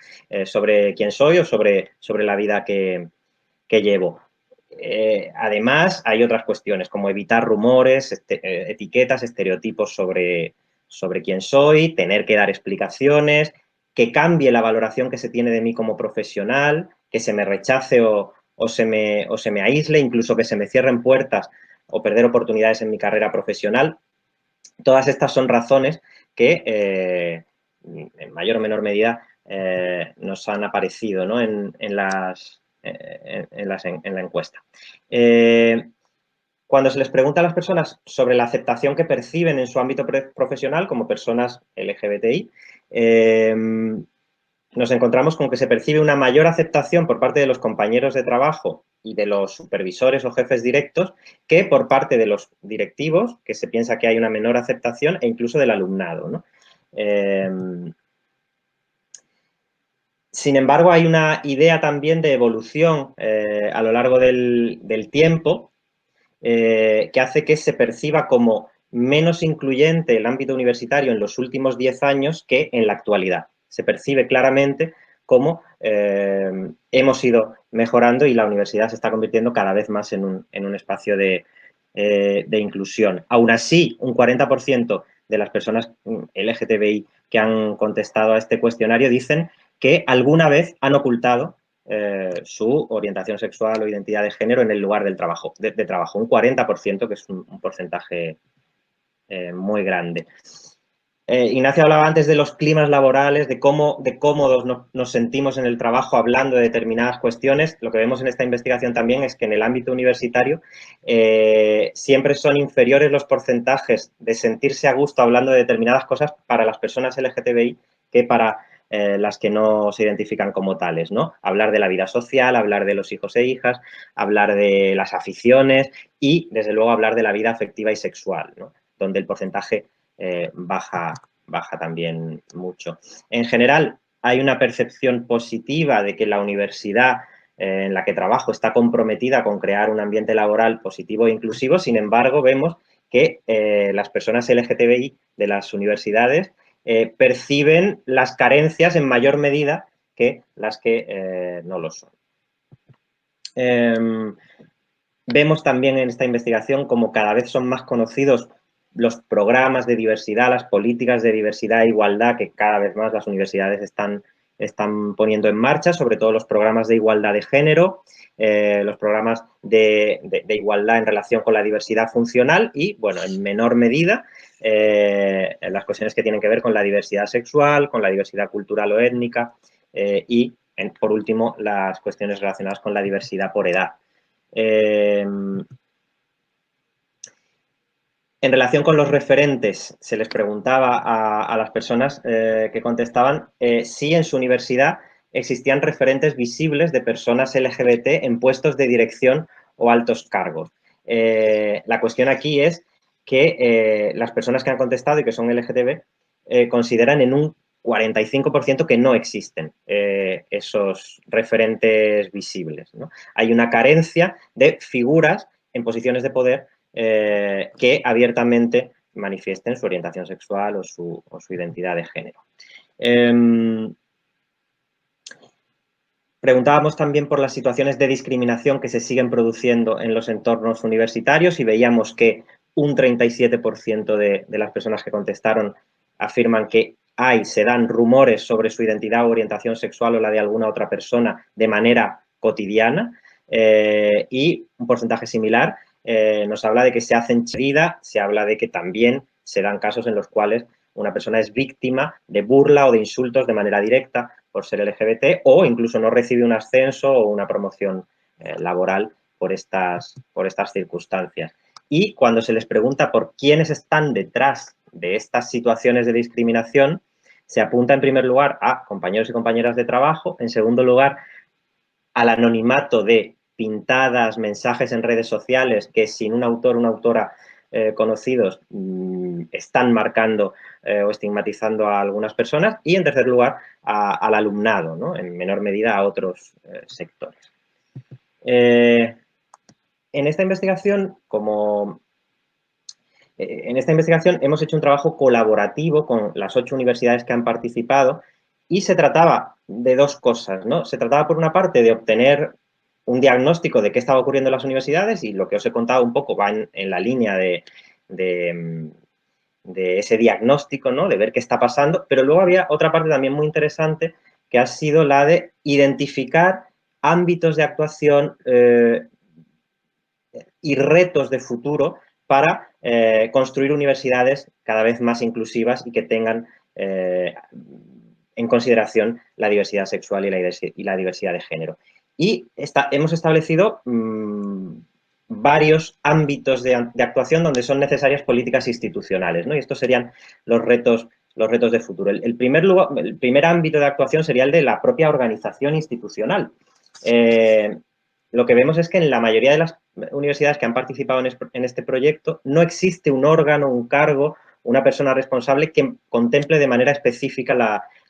Sobre quién soy o sobre la vida que llevo. Además, hay otras cuestiones como evitar rumores, etiquetas, estereotipos sobre quién soy, tener que dar explicaciones, que cambie la valoración que se tiene de mí como profesional, que se me rechace o se me aísle, incluso que se me cierren puertas o perder oportunidades en mi carrera profesional. Todas estas son razones que, en mayor o menor medida, nos han aparecido, ¿no? en la encuesta. Cuando se les pregunta a las personas sobre la aceptación que perciben en su ámbito profesional como personas LGBTI, nos encontramos con que se percibe una mayor aceptación por parte de los compañeros de trabajo y de los supervisores o jefes directos que por parte de los directivos, que se piensa que hay una menor aceptación, e incluso del alumnado, ¿no? Sin embargo, hay una idea también de evolución a lo largo del tiempo que hace que se perciba como menos incluyente el ámbito universitario en los últimos 10 años que en la actualidad. Se percibe claramente cómo hemos ido mejorando y la universidad se está convirtiendo cada vez más en un espacio de inclusión. Aún así, un 40% de las personas LGTBI que han contestado a este cuestionario dicen que alguna vez han ocultado su orientación sexual o identidad de género en el lugar del trabajo, de trabajo, un 40%, que es un porcentaje muy grande. Ignacio hablaba antes de los climas laborales, de cómodos nos sentimos en el trabajo hablando de determinadas cuestiones. Lo que vemos en esta investigación también es que en el ámbito universitario siempre son inferiores los porcentajes de sentirse a gusto hablando de determinadas cosas para las personas LGTBI que para las que no se identifican como tales, ¿no? Hablar de la vida social, hablar de los hijos e hijas, hablar de las aficiones y, desde luego, hablar de la vida afectiva y sexual, ¿no? Donde el porcentaje baja también mucho. En general, hay una percepción positiva de que la universidad en la que trabajo está comprometida con crear un ambiente laboral positivo e inclusivo. Sin embargo, vemos que las personas LGTBI de las universidades perciben las carencias en mayor medida que las que no lo son. Vemos también en esta investigación como cada vez son más conocidos los programas de diversidad, las políticas de diversidad e igualdad que cada vez más las universidades están poniendo en marcha, sobre todo los programas de igualdad de género, los programas de igualdad en relación con la diversidad funcional y, bueno, en menor medida, las cuestiones que tienen que ver con la diversidad sexual, con la diversidad cultural o étnica y, por último, las cuestiones relacionadas con la diversidad por edad. En relación con los referentes, se les preguntaba a las personas que contestaban si en su universidad existían referentes visibles de personas LGBT en puestos de dirección o altos cargos. La cuestión aquí es que las personas que han contestado y que son LGTB consideran en un 45% que no existen esos referentes visibles, ¿no? Hay una carencia de figuras en posiciones de poder que abiertamente manifiesten su orientación sexual o su identidad de género. Preguntábamos también por las situaciones de discriminación que se siguen produciendo en los entornos universitarios y veíamos que un 37% de las personas que contestaron afirman que se dan rumores sobre su identidad o orientación sexual o la de alguna otra persona de manera cotidiana y un porcentaje similar nos habla de que se hacen seguida, se habla de que también se dan casos en los cuales una persona es víctima de burla o de insultos de manera directa por ser LGBT o incluso no recibe un ascenso o una promoción laboral por estas circunstancias. Y cuando se les pregunta por quiénes están detrás de estas situaciones de discriminación, se apunta en primer lugar a compañeros y compañeras de trabajo, en segundo lugar al anonimato de pintadas, mensajes en redes sociales que sin un autor o una autora conocidos están marcando o estigmatizando a algunas personas, y en tercer lugar al alumnado, ¿no? En menor medida a otros sectores. En esta investigación hemos hecho un trabajo colaborativo con las 8 universidades que han participado y se trataba de 2 cosas, ¿no? Se trataba, por una parte, de obtener un diagnóstico de qué estaba ocurriendo en las universidades, y lo que os he contado un poco va en la línea de ese diagnóstico, ¿no? De ver qué está pasando, pero luego había otra parte también muy interesante, que ha sido la de identificar ámbitos de actuación y retos de futuro para construir universidades cada vez más inclusivas y que tengan en consideración la diversidad sexual y la diversidad de género. Y hemos establecido varios ámbitos de actuación donde son necesarias políticas institucionales, ¿no? Y estos serían los retos de futuro. El primer ámbito de actuación sería el de la propia organización institucional. Lo que vemos es que en la mayoría de las universidades que han participado en este proyecto no existe un órgano, un cargo, una persona responsable que contemple de manera específica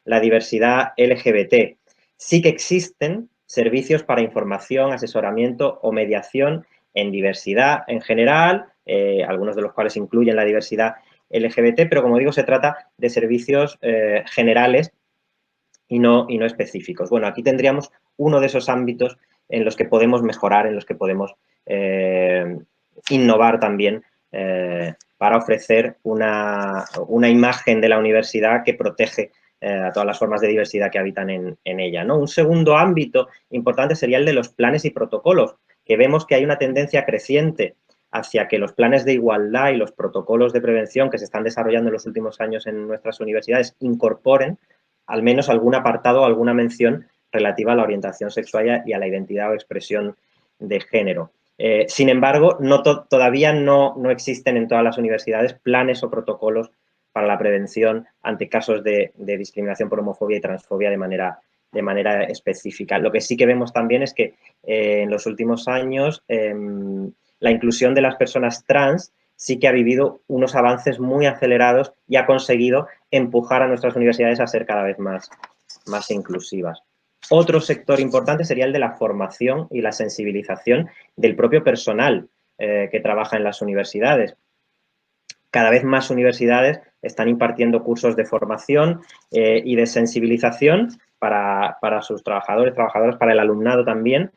la diversidad LGBT. Sí que existen servicios para información, asesoramiento o mediación en diversidad en general, algunos de los cuales incluyen la diversidad LGBT, pero como digo, se trata de servicios generales y no específicos. Bueno, aquí tendríamos uno de esos ámbitos en los que podemos mejorar, en los que podemos innovar también para ofrecer una imagen de la universidad que protege a todas las formas de diversidad que habitan en ella, ¿no? Un segundo ámbito importante sería el de los planes y protocolos, que vemos que hay una tendencia creciente hacia que los planes de igualdad y los protocolos de prevención que se están desarrollando en los últimos años en nuestras universidades incorporen al menos algún apartado o alguna mención relativa a la orientación sexual y a la identidad o expresión de género. Sin embargo, todavía no existen en todas las universidades planes o protocolos para la prevención ante casos de discriminación por homofobia y transfobia de manera específica. Lo que sí que vemos también es que en los últimos años la inclusión de las personas trans sí que ha vivido unos avances muy acelerados y ha conseguido empujar a nuestras universidades a ser cada vez más inclusivas. Otro sector importante sería el de la formación y la sensibilización del propio personal que trabaja en las universidades. Cada vez más universidades están impartiendo cursos de formación y de sensibilización para sus trabajadores, trabajadoras, para el alumnado también,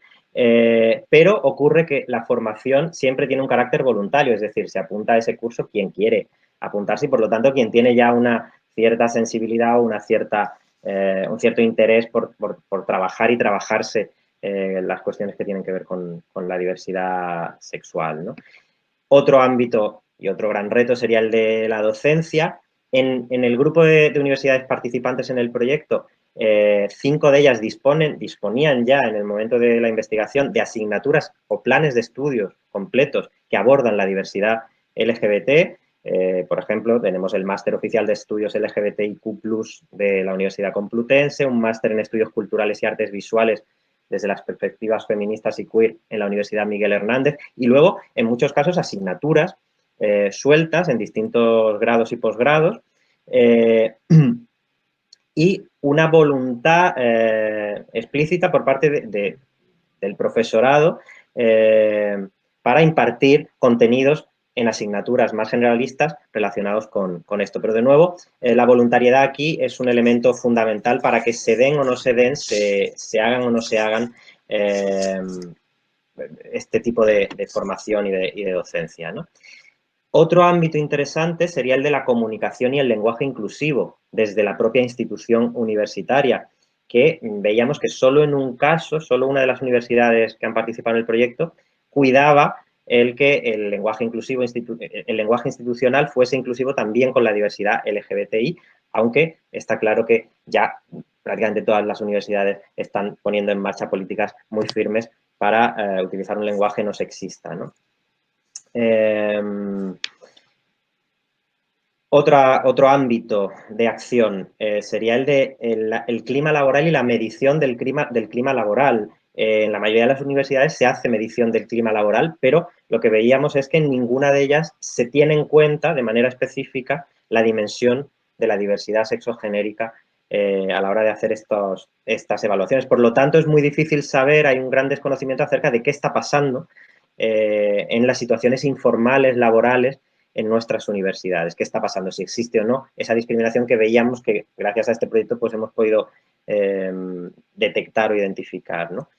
pero ocurre que la formación siempre tiene un carácter voluntario, es decir, se apunta a ese curso quien quiere apuntarse y, por lo tanto, quien tiene ya una cierta sensibilidad o un cierto interés por trabajar y trabajarse las cuestiones que tienen que ver con la diversidad sexual, ¿no? Otro ámbito y otro gran reto sería el de la docencia. En el grupo de universidades participantes en el proyecto, 5 de ellas disponían ya en el momento de la investigación de asignaturas o planes de estudios completos que abordan la diversidad LGBT. Por ejemplo, tenemos el Máster Oficial de Estudios LGBTIQ+ de la Universidad Complutense, un Máster en Estudios Culturales y Artes Visuales desde las perspectivas feministas y queer en la Universidad Miguel Hernández, y luego, en muchos casos, asignaturas sueltas en distintos grados y posgrados, y una voluntad explícita por parte del profesorado para impartir contenidos en asignaturas más generalistas relacionados con esto. Pero, de nuevo, la voluntariedad aquí es un elemento fundamental para que se den o no se den, se hagan o no se hagan este tipo de formación y de docencia, ¿no? Otro ámbito interesante sería el de la comunicación y el lenguaje inclusivo desde la propia institución universitaria, que veíamos que solo en un caso, solo una de las universidades que han participado en el proyecto, cuidaba el que el lenguaje institucional fuese inclusivo también con la diversidad LGBTI, aunque está claro que ya prácticamente todas las universidades están poniendo en marcha políticas muy firmes para utilizar un lenguaje no sexista, ¿no? Otro ámbito de acción sería el de el clima laboral y la medición del clima laboral. En la mayoría de las universidades se hace medición del clima laboral, pero lo que veíamos es que en ninguna de ellas se tiene en cuenta de manera específica la dimensión de la diversidad sexogenérica a la hora de hacer estas evaluaciones. Por lo tanto, es muy difícil saber, hay un gran desconocimiento acerca de qué está pasando en las situaciones informales laborales en nuestras universidades. ¿Qué está pasando? Si existe o no esa discriminación que veíamos que gracias a este proyecto pues hemos podido detectar o identificar, ¿no?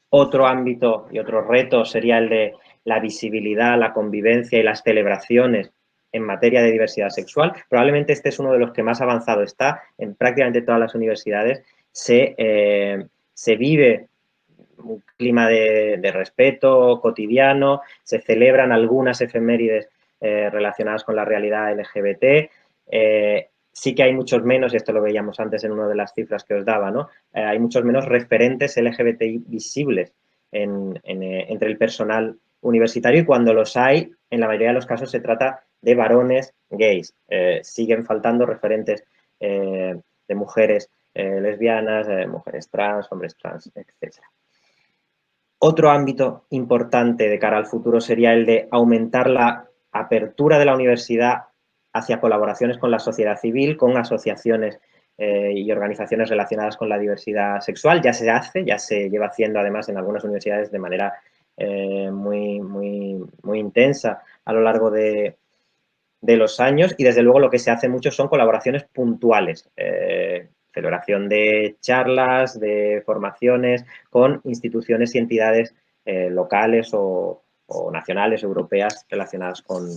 Otro ámbito y otro reto sería el de la visibilidad, la convivencia y las celebraciones en materia de diversidad sexual. Probablemente este es uno de los que más avanzado está en prácticamente todas las universidades. Se vive un clima de respeto cotidiano, se celebran algunas efemérides relacionadas con la realidad LGBT. Sí que hay muchos menos, y esto lo veíamos antes en una de las cifras que os daba, ¿no? Hay muchos menos referentes LGBTI visibles entre el personal universitario, y cuando los hay, en la mayoría de los casos se trata de varones gays. Siguen faltando referentes de mujeres lesbianas, mujeres trans, hombres trans, etc. Otro ámbito importante de cara al futuro sería el de aumentar la apertura de la universidad hacia colaboraciones con la sociedad civil, con asociaciones y organizaciones relacionadas con la diversidad sexual. Ya se hace, ya se lleva haciendo además en algunas universidades de manera muy intensa a lo largo de los años, y desde luego lo que se hace mucho son colaboraciones puntuales, celebración de charlas, de formaciones con instituciones y entidades locales o nacionales, europeas, relacionadas con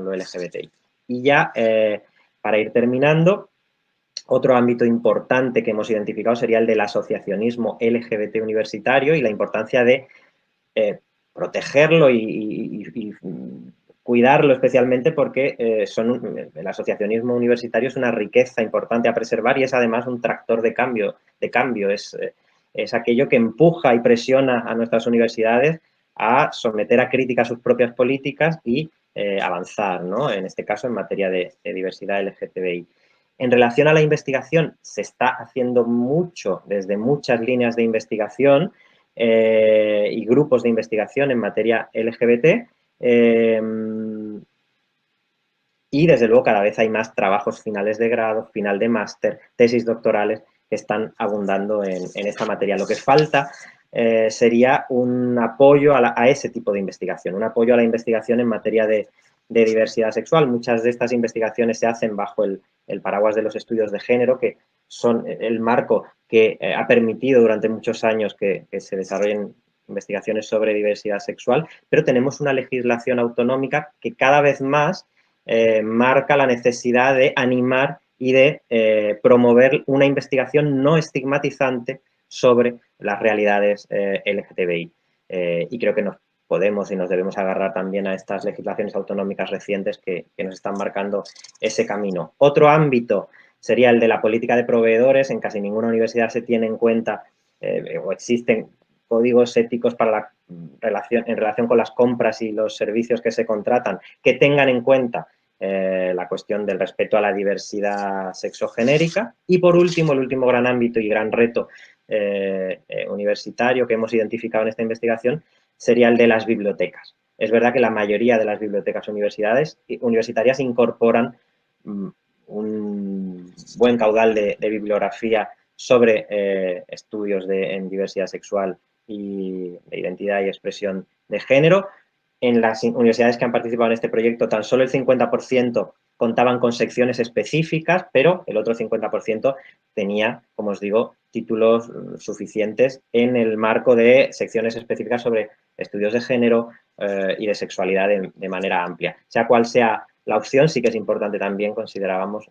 lo LGBTI. Y ya, para ir terminando, otro ámbito importante que hemos identificado sería el del asociacionismo LGBT universitario y la importancia de protegerlo y cuidarlo especialmente porque el asociacionismo universitario es una riqueza importante a preservar y es además un tractor de cambio. Es aquello que empuja y presiona a nuestras universidades a someter a crítica sus propias políticas y avanzar, ¿no? En este caso, en materia de diversidad LGTBI. En relación a la investigación, se está haciendo mucho desde muchas líneas de investigación y grupos de investigación en materia LGBT. Y desde luego cada vez hay más trabajos finales de grado, final de máster, tesis doctorales que están abundando en esta materia. Lo que falta sería un apoyo a ese tipo de investigación, un apoyo a la investigación en materia de diversidad sexual. Muchas de estas investigaciones se hacen bajo el paraguas de los estudios de género, que son el marco que ha permitido durante muchos años que se desarrollen investigaciones sobre diversidad sexual, pero tenemos una legislación autonómica que cada vez más marca la necesidad de animar y de promover una investigación no estigmatizante sobre las realidades LGTBI. Y creo que nos podemos y nos debemos agarrar también a estas legislaciones autonómicas recientes que nos están marcando ese camino. Otro ámbito sería el de la política de proveedores. En casi ninguna universidad se tiene en cuenta o existen códigos éticos para en relación con las compras y los servicios que se contratan, que tengan en cuenta la cuestión del respeto a la diversidad sexogenérica. Y por último, el último gran ámbito y gran reto universitario que hemos identificado en esta investigación sería el de las bibliotecas. Es verdad que la mayoría de las bibliotecas universitarias incorporan un buen caudal de bibliografía sobre estudios en diversidad sexual y de identidad y expresión de género. En las universidades que han participado en este proyecto, tan solo el 50% contaban con secciones específicas, pero el otro 50% tenía, como os digo, títulos suficientes en el marco de secciones específicas sobre estudios de género y de sexualidad de manera amplia. Sea cual sea la opción, sí que es importante también, considerábamos,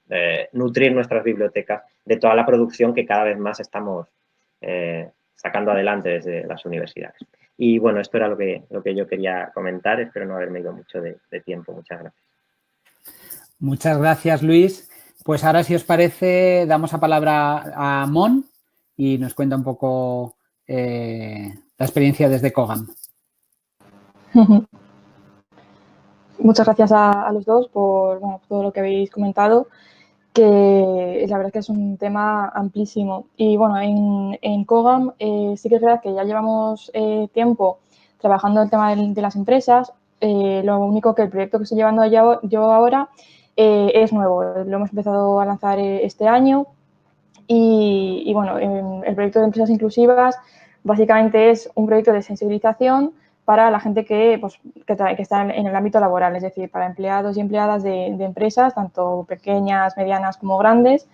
nutrir nuestras bibliotecas de toda la producción que cada vez más estamos sacando adelante desde las universidades. Y bueno, esto era lo que yo quería comentar. Espero no haberme ido mucho de tiempo. Muchas gracias. Muchas gracias, Luis. Pues ahora, si os parece, damos la palabra a Mon y nos cuenta un poco la experiencia desde Cogam. Muchas gracias a los dos por todo lo que habéis comentado, que la verdad es que es un tema amplísimo. Y bueno, en Cogam sí que es verdad que ya llevamos tiempo trabajando el tema de las empresas. Lo único que el proyecto que estoy llevando yo ahora es nuevo. Lo hemos empezado a lanzar este año. Y bueno, el proyecto de empresas inclusivas básicamente es un proyecto de sensibilización para la gente que está en el ámbito laboral, es decir, para empleados y empleadas de empresas, tanto pequeñas, medianas como grandes,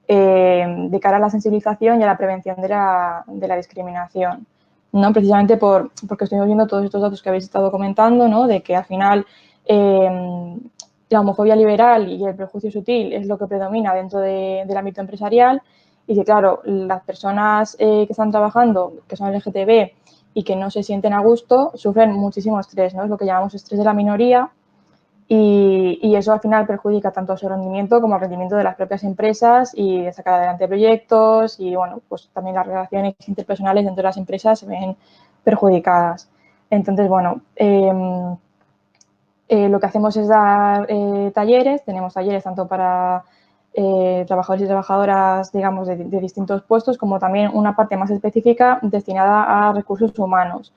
de cara a la sensibilización y a la prevención de la discriminación, ¿no? Precisamente porque estuvimos viendo todos estos datos que habéis estado comentando, ¿no? De que al final la homofobia liberal y el prejuicio sutil es lo que predomina dentro del ámbito empresarial y que, claro, las personas que están trabajando, que son LGTB y que no se sienten a gusto, sufren muchísimo estrés, ¿no? Es lo que llamamos estrés de la minoría y eso al final perjudica tanto a su rendimiento como al rendimiento de las propias empresas y de sacar adelante proyectos y, bueno, pues también las relaciones interpersonales dentro de las empresas se ven perjudicadas. Entonces, bueno, lo que hacemos es dar talleres, tenemos talleres tanto para trabajadores y trabajadoras, digamos, de distintos puestos, como también una parte más específica destinada a recursos humanos.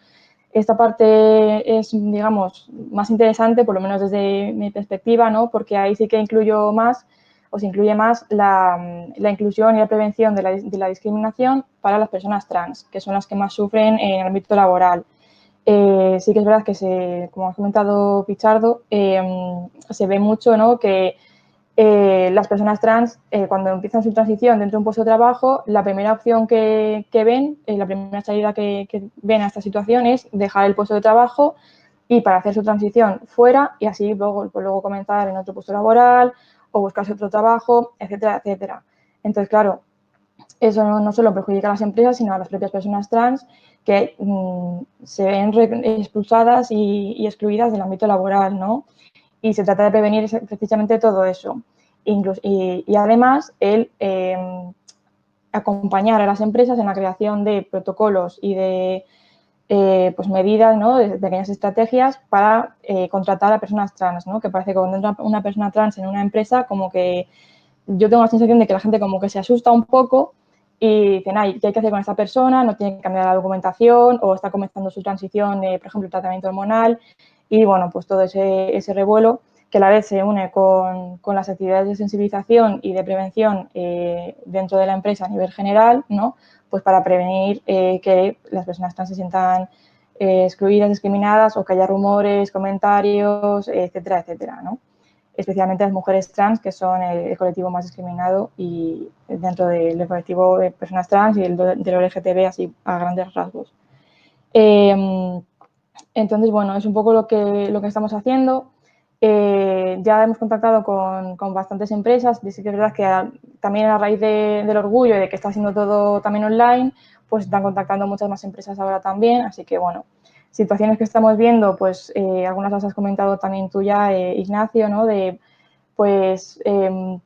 Esta parte es, digamos, más interesante, por lo menos desde mi perspectiva, ¿no? Porque ahí sí que se incluye más la inclusión y la prevención de la discriminación para las personas trans, que son las que más sufren en el ámbito laboral. Sí que es verdad que, como ha comentado Pichardo, se ve mucho, ¿no? Que las personas trans, cuando empiezan su transición dentro de un puesto de trabajo, la primera opción que ven, la primera salida que ven a esta situación es dejar el puesto de trabajo y para hacer su transición fuera y así luego comenzar en otro puesto laboral o buscarse otro trabajo, etcétera, etcétera. Entonces, claro, eso no solo perjudica a las empresas, sino a las propias personas trans que se ven expulsadas y excluidas del ámbito laboral, ¿no? Y se trata de prevenir precisamente todo eso. Y además, el acompañar a las empresas en la creación de protocolos y de pues medidas, ¿no? De pequeñas estrategias para contratar a personas trans, ¿no? Que parece que cuando entra una persona trans en una empresa, como que yo tengo la sensación de que la gente como que se asusta un poco y dicen, ay, ¿qué hay que hacer con esta persona? No tiene que cambiar la documentación o está comenzando su transición, por ejemplo, el tratamiento hormonal y, bueno, pues todo ese revuelo que a la vez se une con las actividades de sensibilización y de prevención dentro de la empresa a nivel general, ¿no? Pues para prevenir que las personas trans se sientan excluidas, discriminadas o que haya rumores, comentarios, etcétera, etcétera, ¿no? Especialmente las mujeres trans, que son el colectivo más discriminado y dentro del colectivo de personas trans y del LGTB, así a grandes rasgos. Entonces, bueno, es un poco lo que estamos haciendo. Ya hemos contactado con bastantes empresas, y sí que es verdad que también a raíz del orgullo de que está haciendo todo también online, pues están contactando muchas más empresas ahora también, así que bueno, situaciones que estamos viendo, pues algunas las has comentado también tú ya, Ignacio, ¿no? De, pues en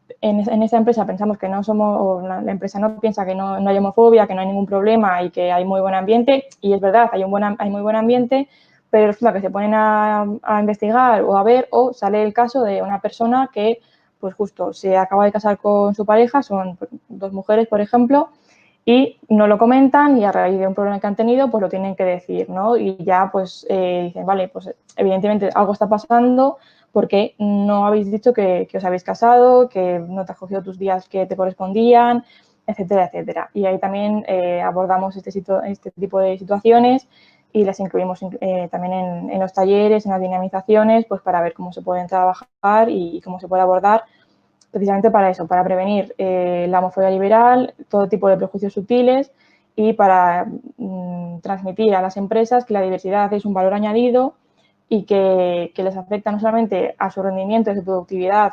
esta empresa pensamos que no somos, o la empresa no piensa que no hay homofobia, que no hay ningún problema y que hay muy buen ambiente, y es verdad, hay muy buen ambiente, pero resulta que se ponen a investigar o a ver o sale el caso de una persona que pues justo se acaba de casar con su pareja, son dos mujeres, por ejemplo, y no lo comentan y a raíz de un problema que han tenido pues lo tienen que decir, ¿no? Y ya pues dicen, vale, pues evidentemente algo está pasando porque no habéis dicho que os habéis casado, que no te has cogido tus días que te correspondían, etcétera, etcétera. Y ahí también abordamos este tipo de situaciones y las incluimos también en los talleres, en las dinamizaciones, pues para ver cómo se pueden trabajar y cómo se puede abordar precisamente para eso, para prevenir la homofobia liberal, todo tipo de prejuicios sutiles y para transmitir a las empresas que la diversidad es un valor añadido y que les afecta no solamente a su rendimiento y a su productividad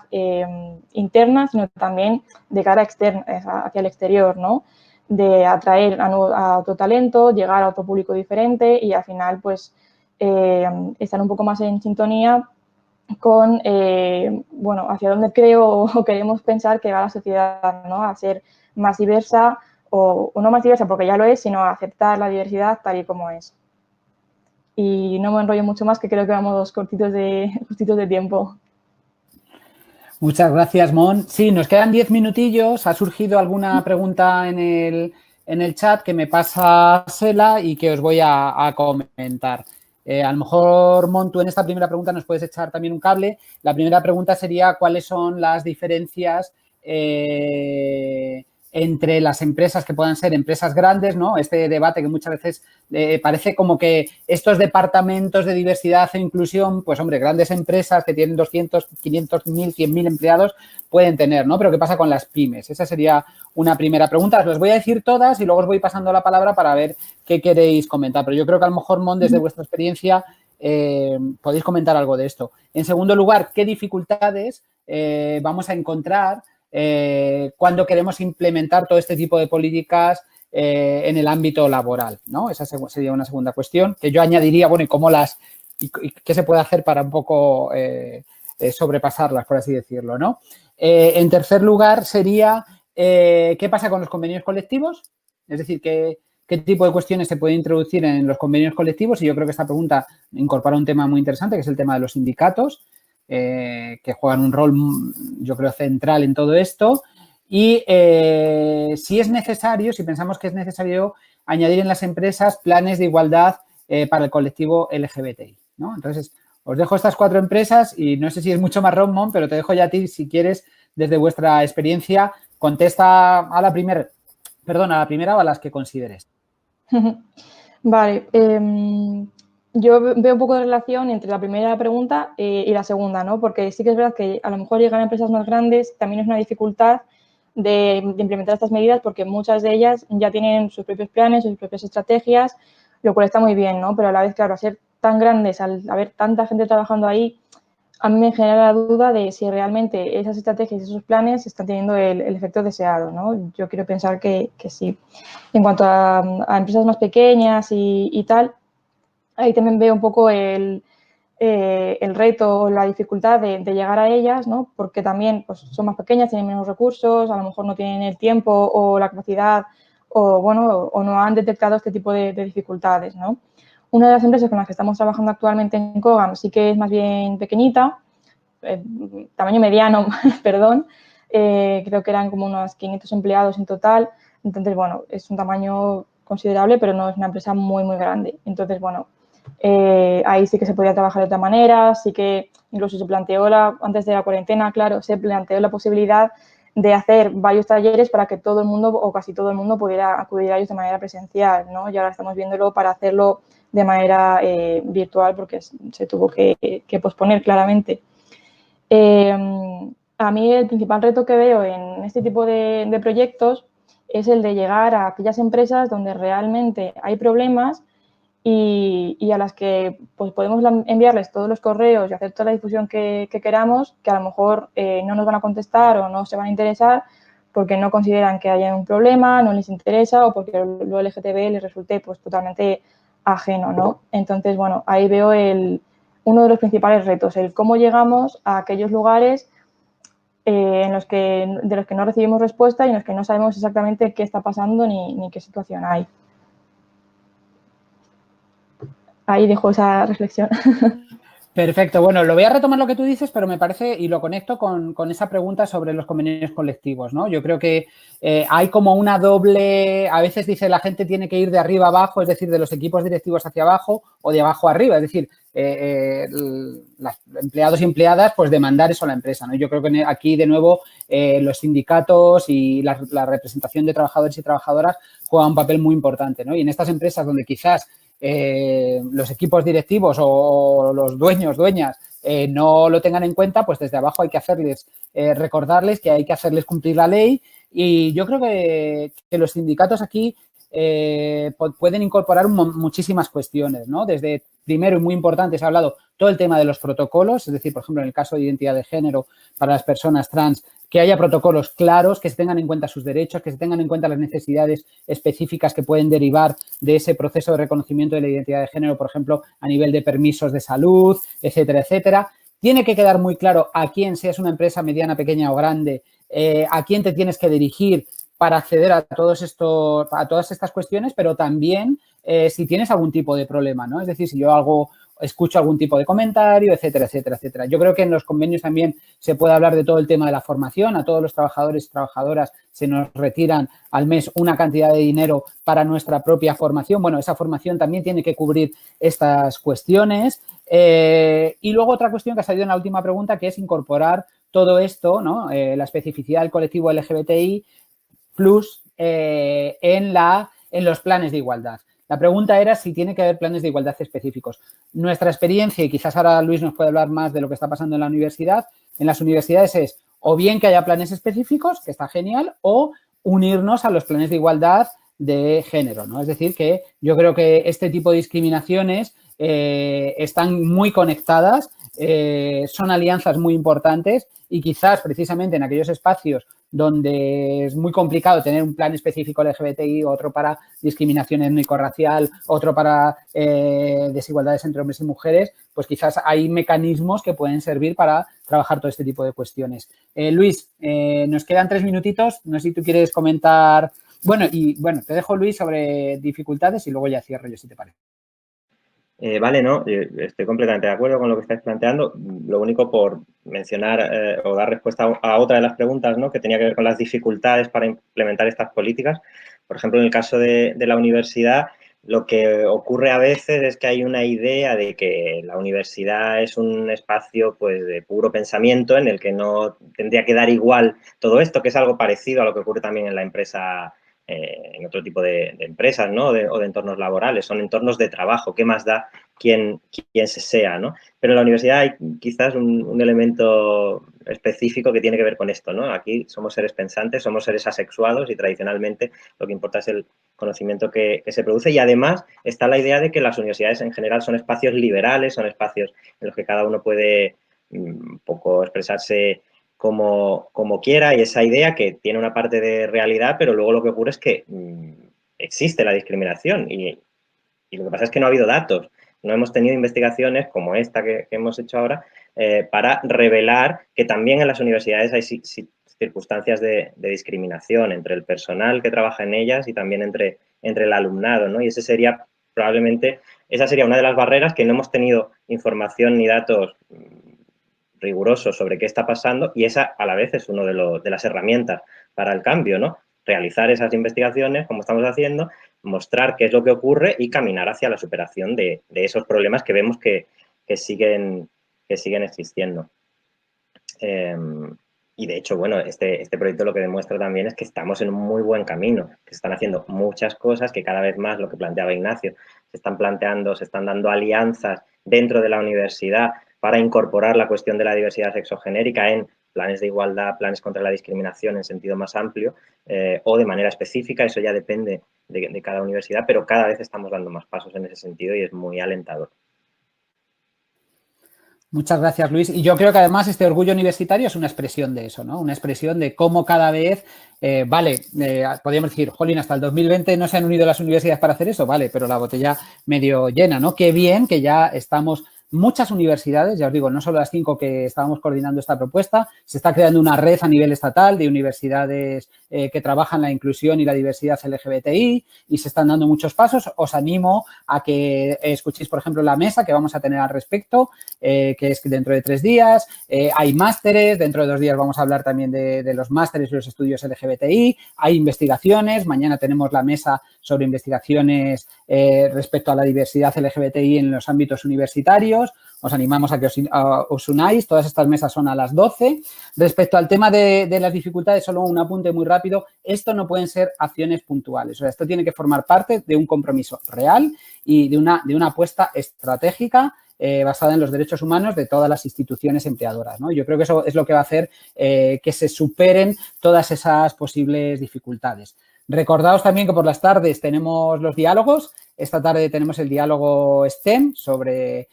interna, sino también de cara externa, hacia el exterior, ¿no? atraer a otro talento, llegar a otro público diferente y al final pues estar un poco más en sintonía con, bueno, hacia dónde creo o queremos pensar que va la sociedad, ¿no? A ser más diversa o no más diversa porque ya lo es, sino a aceptar la diversidad tal y como es. Y no me enrollo mucho más, que creo que vamos cortitos de tiempo. Muchas gracias, Mon. Sí, nos quedan 10 minutillos. Ha surgido alguna pregunta en el chat que me pasa Sela y que os voy a comentar. A lo mejor, Mon, tú en esta primera pregunta nos puedes echar también un cable. La primera pregunta sería cuáles son las diferencias entre las empresas que puedan ser empresas grandes, ¿no? Este debate que muchas veces parece como que estos departamentos de diversidad e inclusión, pues hombre, grandes empresas que tienen 200, 500, 1000, 100.000 empleados pueden tener, ¿no? Pero ¿qué pasa con las pymes? Esa sería una primera pregunta. Os las voy a decir todas y luego os voy pasando la palabra para ver qué queréis comentar. Pero yo creo que a lo mejor, Mon, desde vuestra experiencia podéis comentar algo de esto. En segundo lugar, ¿qué dificultades vamos a encontrar cuando queremos implementar todo este tipo de políticas en el ámbito laboral, ¿no? Esa sería una segunda cuestión que yo añadiría, bueno, y qué se puede hacer para un poco sobrepasarlas, por así decirlo, ¿no? En tercer lugar sería, ¿qué pasa con los convenios colectivos? Es decir, ¿qué tipo de cuestiones se puede introducir en los convenios colectivos? Y yo creo que esta pregunta incorpora un tema muy interesante, que es el tema de los sindicatos, que juegan un rol, yo creo, central en todo esto. Y si es necesario, si pensamos que es necesario añadir en las empresas planes de igualdad para el colectivo LGBTI, ¿no? Entonces, os dejo estas 4 empresas y no sé si es mucho marrón, Mon, pero te dejo ya a ti, si quieres, desde vuestra experiencia, contesta a la primera o a las que consideres. Vale. Yo veo un poco de relación entre la primera pregunta y la segunda, ¿no? Porque sí que es verdad que a lo mejor llegar a empresas más grandes también es una dificultad de implementar estas medidas porque muchas de ellas ya tienen sus propios planes, sus propias estrategias, lo cual está muy bien, ¿no? Pero a la vez, claro, al ser tan grandes, al haber tanta gente trabajando ahí, a mí me genera la duda de si realmente esas estrategias y esos planes están teniendo el efecto deseado, ¿no? Yo quiero pensar que sí. En cuanto a empresas más pequeñas y tal, ahí también veo un poco el reto o la dificultad de llegar a ellas, ¿no? Porque también pues, son más pequeñas, tienen menos recursos, a lo mejor no tienen el tiempo o la capacidad o, bueno, o no han detectado este tipo de dificultades, ¿no? Una de las empresas con las que estamos trabajando actualmente en Cogam sí que es más bien pequeñita, tamaño mediano, perdón, creo que eran como unos 500 empleados en total, entonces, bueno, es un tamaño considerable, pero no es una empresa muy, muy grande. Entonces, bueno, ahí sí que se podía trabajar de otra manera, sí que incluso se planteó antes de la cuarentena, claro, se planteó la posibilidad de hacer varios talleres para que todo el mundo o casi todo el mundo pudiera acudir a ellos de manera presencial, ¿no? Y ahora estamos viéndolo para hacerlo de manera virtual porque se tuvo que posponer claramente. A mí el principal reto que veo en este tipo de proyectos es el de llegar a aquellas empresas donde realmente hay problemas y a las que pues, podemos enviarles todos los correos y hacer toda la difusión que queramos, que a lo mejor no nos van a contestar o no se van a interesar porque no consideran que haya un problema, no les interesa o porque lo LGTB les resulte pues, totalmente ajeno, ¿no? Entonces, bueno, ahí veo uno de los principales retos, el cómo llegamos a aquellos lugares de los que no recibimos respuesta y en los que no sabemos exactamente qué está pasando ni qué situación hay. Ahí dejo esa reflexión. Perfecto. Bueno, lo voy a retomar lo que tú dices, pero me parece, y lo conecto con esa pregunta sobre los convenios colectivos, ¿no? Yo creo que hay como una doble, a veces dice la gente tiene que ir de arriba abajo, es decir, de los equipos directivos hacia abajo o de abajo arriba, es decir, los empleados y empleadas, pues demandar eso a la empresa, ¿no? Yo creo que aquí, de nuevo, los sindicatos y la representación de trabajadores y trabajadoras juegan un papel muy importante, ¿no? Y en estas empresas donde quizás los equipos directivos o los dueñas no lo tengan en cuenta, pues desde abajo hay que hacerles, recordarles que hay que hacerles cumplir la ley y yo creo que los sindicatos aquí pueden incorporar muchísimas cuestiones, ¿no? Desde, primero y muy importante, se ha hablado todo el tema de los protocolos, es decir, por ejemplo, en el caso de identidad de género para las personas trans, que haya protocolos claros, que se tengan en cuenta sus derechos, que se tengan en cuenta las necesidades específicas que pueden derivar de ese proceso de reconocimiento de la identidad de género, por ejemplo, a nivel de permisos de salud, etcétera, etcétera. Tiene que quedar muy claro a quién, seas una empresa mediana, pequeña o grande, a quién te tienes que dirigir para acceder a todas estas cuestiones, pero también si tienes algún tipo de problema, ¿no? Es decir, si yo escucho algún tipo de comentario, etcétera, etcétera, etcétera. Yo creo que en los convenios también se puede hablar de todo el tema de la formación. A todos los trabajadores y trabajadoras se nos retiran al mes una cantidad de dinero para nuestra propia formación. Bueno, esa formación también tiene que cubrir estas cuestiones. Y luego otra cuestión que ha salido en la última pregunta, que es incorporar todo esto, ¿no? La especificidad del colectivo LGBTI plus en los planes de igualdad. La pregunta era si tiene que haber planes de igualdad específicos. Nuestra experiencia, y quizás ahora Luis nos puede hablar más de lo que está pasando en la universidad, en las universidades es o bien que haya planes específicos, que está genial, o unirnos a los planes de igualdad de género, ¿no? Es decir, que yo creo que este tipo de discriminaciones están muy conectadas, son alianzas muy importantes y quizás precisamente en aquellos espacios donde es muy complicado tener un plan específico LGBTI, otro para discriminación étnico-racial, otro para desigualdades entre hombres y mujeres, pues quizás hay mecanismos que pueden servir para trabajar todo este tipo de cuestiones. Luis, nos quedan 3 minutitos, no sé si tú quieres comentar. Bueno, te dejo, Luis, sobre dificultades y luego ya cierro yo, si te parece. Vale, no, estoy completamente de acuerdo con lo que estáis planteando. Lo único por mencionar o dar respuesta a otra de las preguntas, ¿no? Que tenía que ver con las dificultades para implementar estas políticas. Por ejemplo, en el caso de la universidad, lo que ocurre a veces es que hay una idea de que la universidad es un espacio, pues, de puro pensamiento en el que no tendría que dar igual todo esto, que es algo parecido a lo que ocurre también en la empresa, en otro tipo de empresas, ¿no? O de entornos laborales. Son entornos de trabajo. ¿Qué más da quién se sea, ¿no? Pero en la universidad hay quizás un elemento específico que tiene que ver con esto, ¿no? Aquí somos seres pensantes, somos seres asexuados y tradicionalmente lo que importa es el conocimiento que se produce, y además está la idea de que las universidades en general son espacios liberales, son espacios en los que cada uno puede un poco expresarse como quiera, y esa idea que tiene una parte de realidad, pero luego lo que ocurre es que existe la discriminación y lo que pasa es que no ha habido datos. No hemos tenido investigaciones como esta que hemos hecho ahora para revelar que también en las universidades hay circunstancias de discriminación entre el personal que trabaja en ellas y también entre el alumnado, ¿no? Y esa sería una de las barreras, que no hemos tenido información ni datos rigurosos sobre qué está pasando, y esa a la vez es una de las herramientas para el cambio, ¿no? Realizar esas investigaciones, como estamos haciendo, mostrar qué es lo que ocurre y caminar hacia la superación de esos problemas que vemos que siguen existiendo. Y de hecho, bueno, este proyecto lo que demuestra también es que estamos en un muy buen camino, que se están haciendo muchas cosas, que cada vez más, lo que planteaba Ignacio, se están dando alianzas dentro de la universidad para incorporar la cuestión de la diversidad sexogenérica en planes de igualdad, planes contra la discriminación en sentido más amplio, o de manera específica. Eso ya depende de cada universidad, pero cada vez estamos dando más pasos en ese sentido y es muy alentador. Muchas gracias, Luis. Y yo creo que además este orgullo universitario es una expresión de eso, ¿no? Una expresión de cómo cada vez, podríamos decir, jolín, hasta el 2020 no se han unido las universidades para hacer eso, vale, pero la botella medio llena, ¿no? Qué bien que ya estamos. Muchas universidades, ya os digo, no solo las 5 que estábamos coordinando esta propuesta, se está creando una red a nivel estatal de universidades que trabajan la inclusión y la diversidad LGBTI, y se están dando muchos pasos. Os animo a que escuchéis, por ejemplo, la mesa que vamos a tener al respecto, que es dentro de 3 días. Hay másteres, dentro de 2 días vamos a hablar también de los másteres y los estudios LGBTI. Hay investigaciones, mañana tenemos la mesa sobre investigaciones respecto a la diversidad LGBTI en los ámbitos universitarios. Os animamos a que os unáis. Todas estas mesas son a las 12. Respecto al tema de las dificultades, solo un apunte muy rápido. Esto no pueden ser acciones puntuales. O sea, esto tiene que formar parte de un compromiso real y de una apuesta estratégica basada en los derechos humanos de todas las instituciones empleadoras, ¿no? Yo creo que eso es lo que va a hacer que se superen todas esas posibles dificultades. Recordaos también que por las tardes tenemos los diálogos. Esta tarde tenemos el diálogo STEM sobre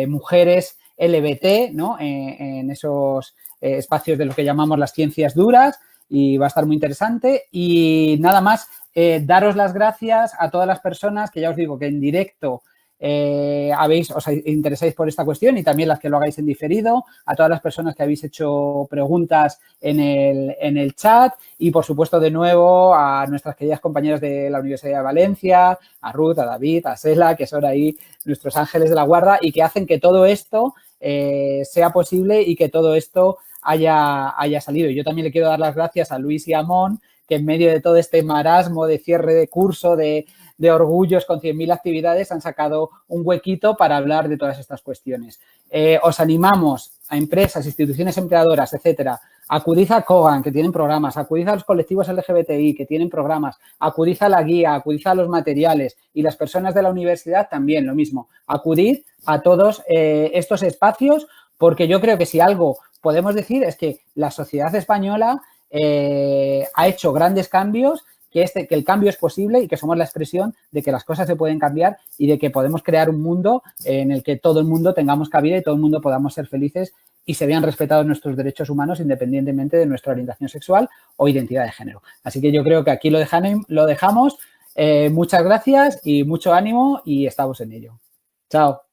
mujeres LBT, ¿no? En esos espacios de lo que llamamos las ciencias duras, y va a estar muy interesante. Y nada más, daros las gracias a todas las personas que ya os digo que en directo os interesáis por esta cuestión, y también las que lo hagáis en diferido, a todas las personas que habéis hecho preguntas en el chat, y por supuesto de nuevo a nuestras queridas compañeras de la Universidad de Valencia, a Ruth, a David, a Sela, que son ahí nuestros ángeles de la guarda y que hacen que todo esto sea posible y que todo esto haya salido. Y yo también le quiero dar las gracias a Luis y a Mon, que en medio de todo este marasmo de cierre de curso, de orgullos con 100.000 actividades, han sacado un huequito para hablar de todas estas cuestiones. Os animamos a empresas, instituciones empleadoras, etcétera. Acudid a Kogan, que tienen programas, acudid a los colectivos LGBTI, que tienen programas, acudid a la guía, acudid a los materiales, y las personas de la universidad también, lo mismo. Acudid a todos estos espacios, porque yo creo que si algo podemos decir es que la sociedad española ha hecho grandes cambios, que el cambio es posible y que somos la expresión de que las cosas se pueden cambiar y de que podemos crear un mundo en el que todo el mundo tengamos cabida y todo el mundo podamos ser felices y se vean respetados nuestros derechos humanos independientemente de nuestra orientación sexual o identidad de género. Así que yo creo que aquí lo dejamos. Muchas gracias y mucho ánimo, y estamos en ello. Chao.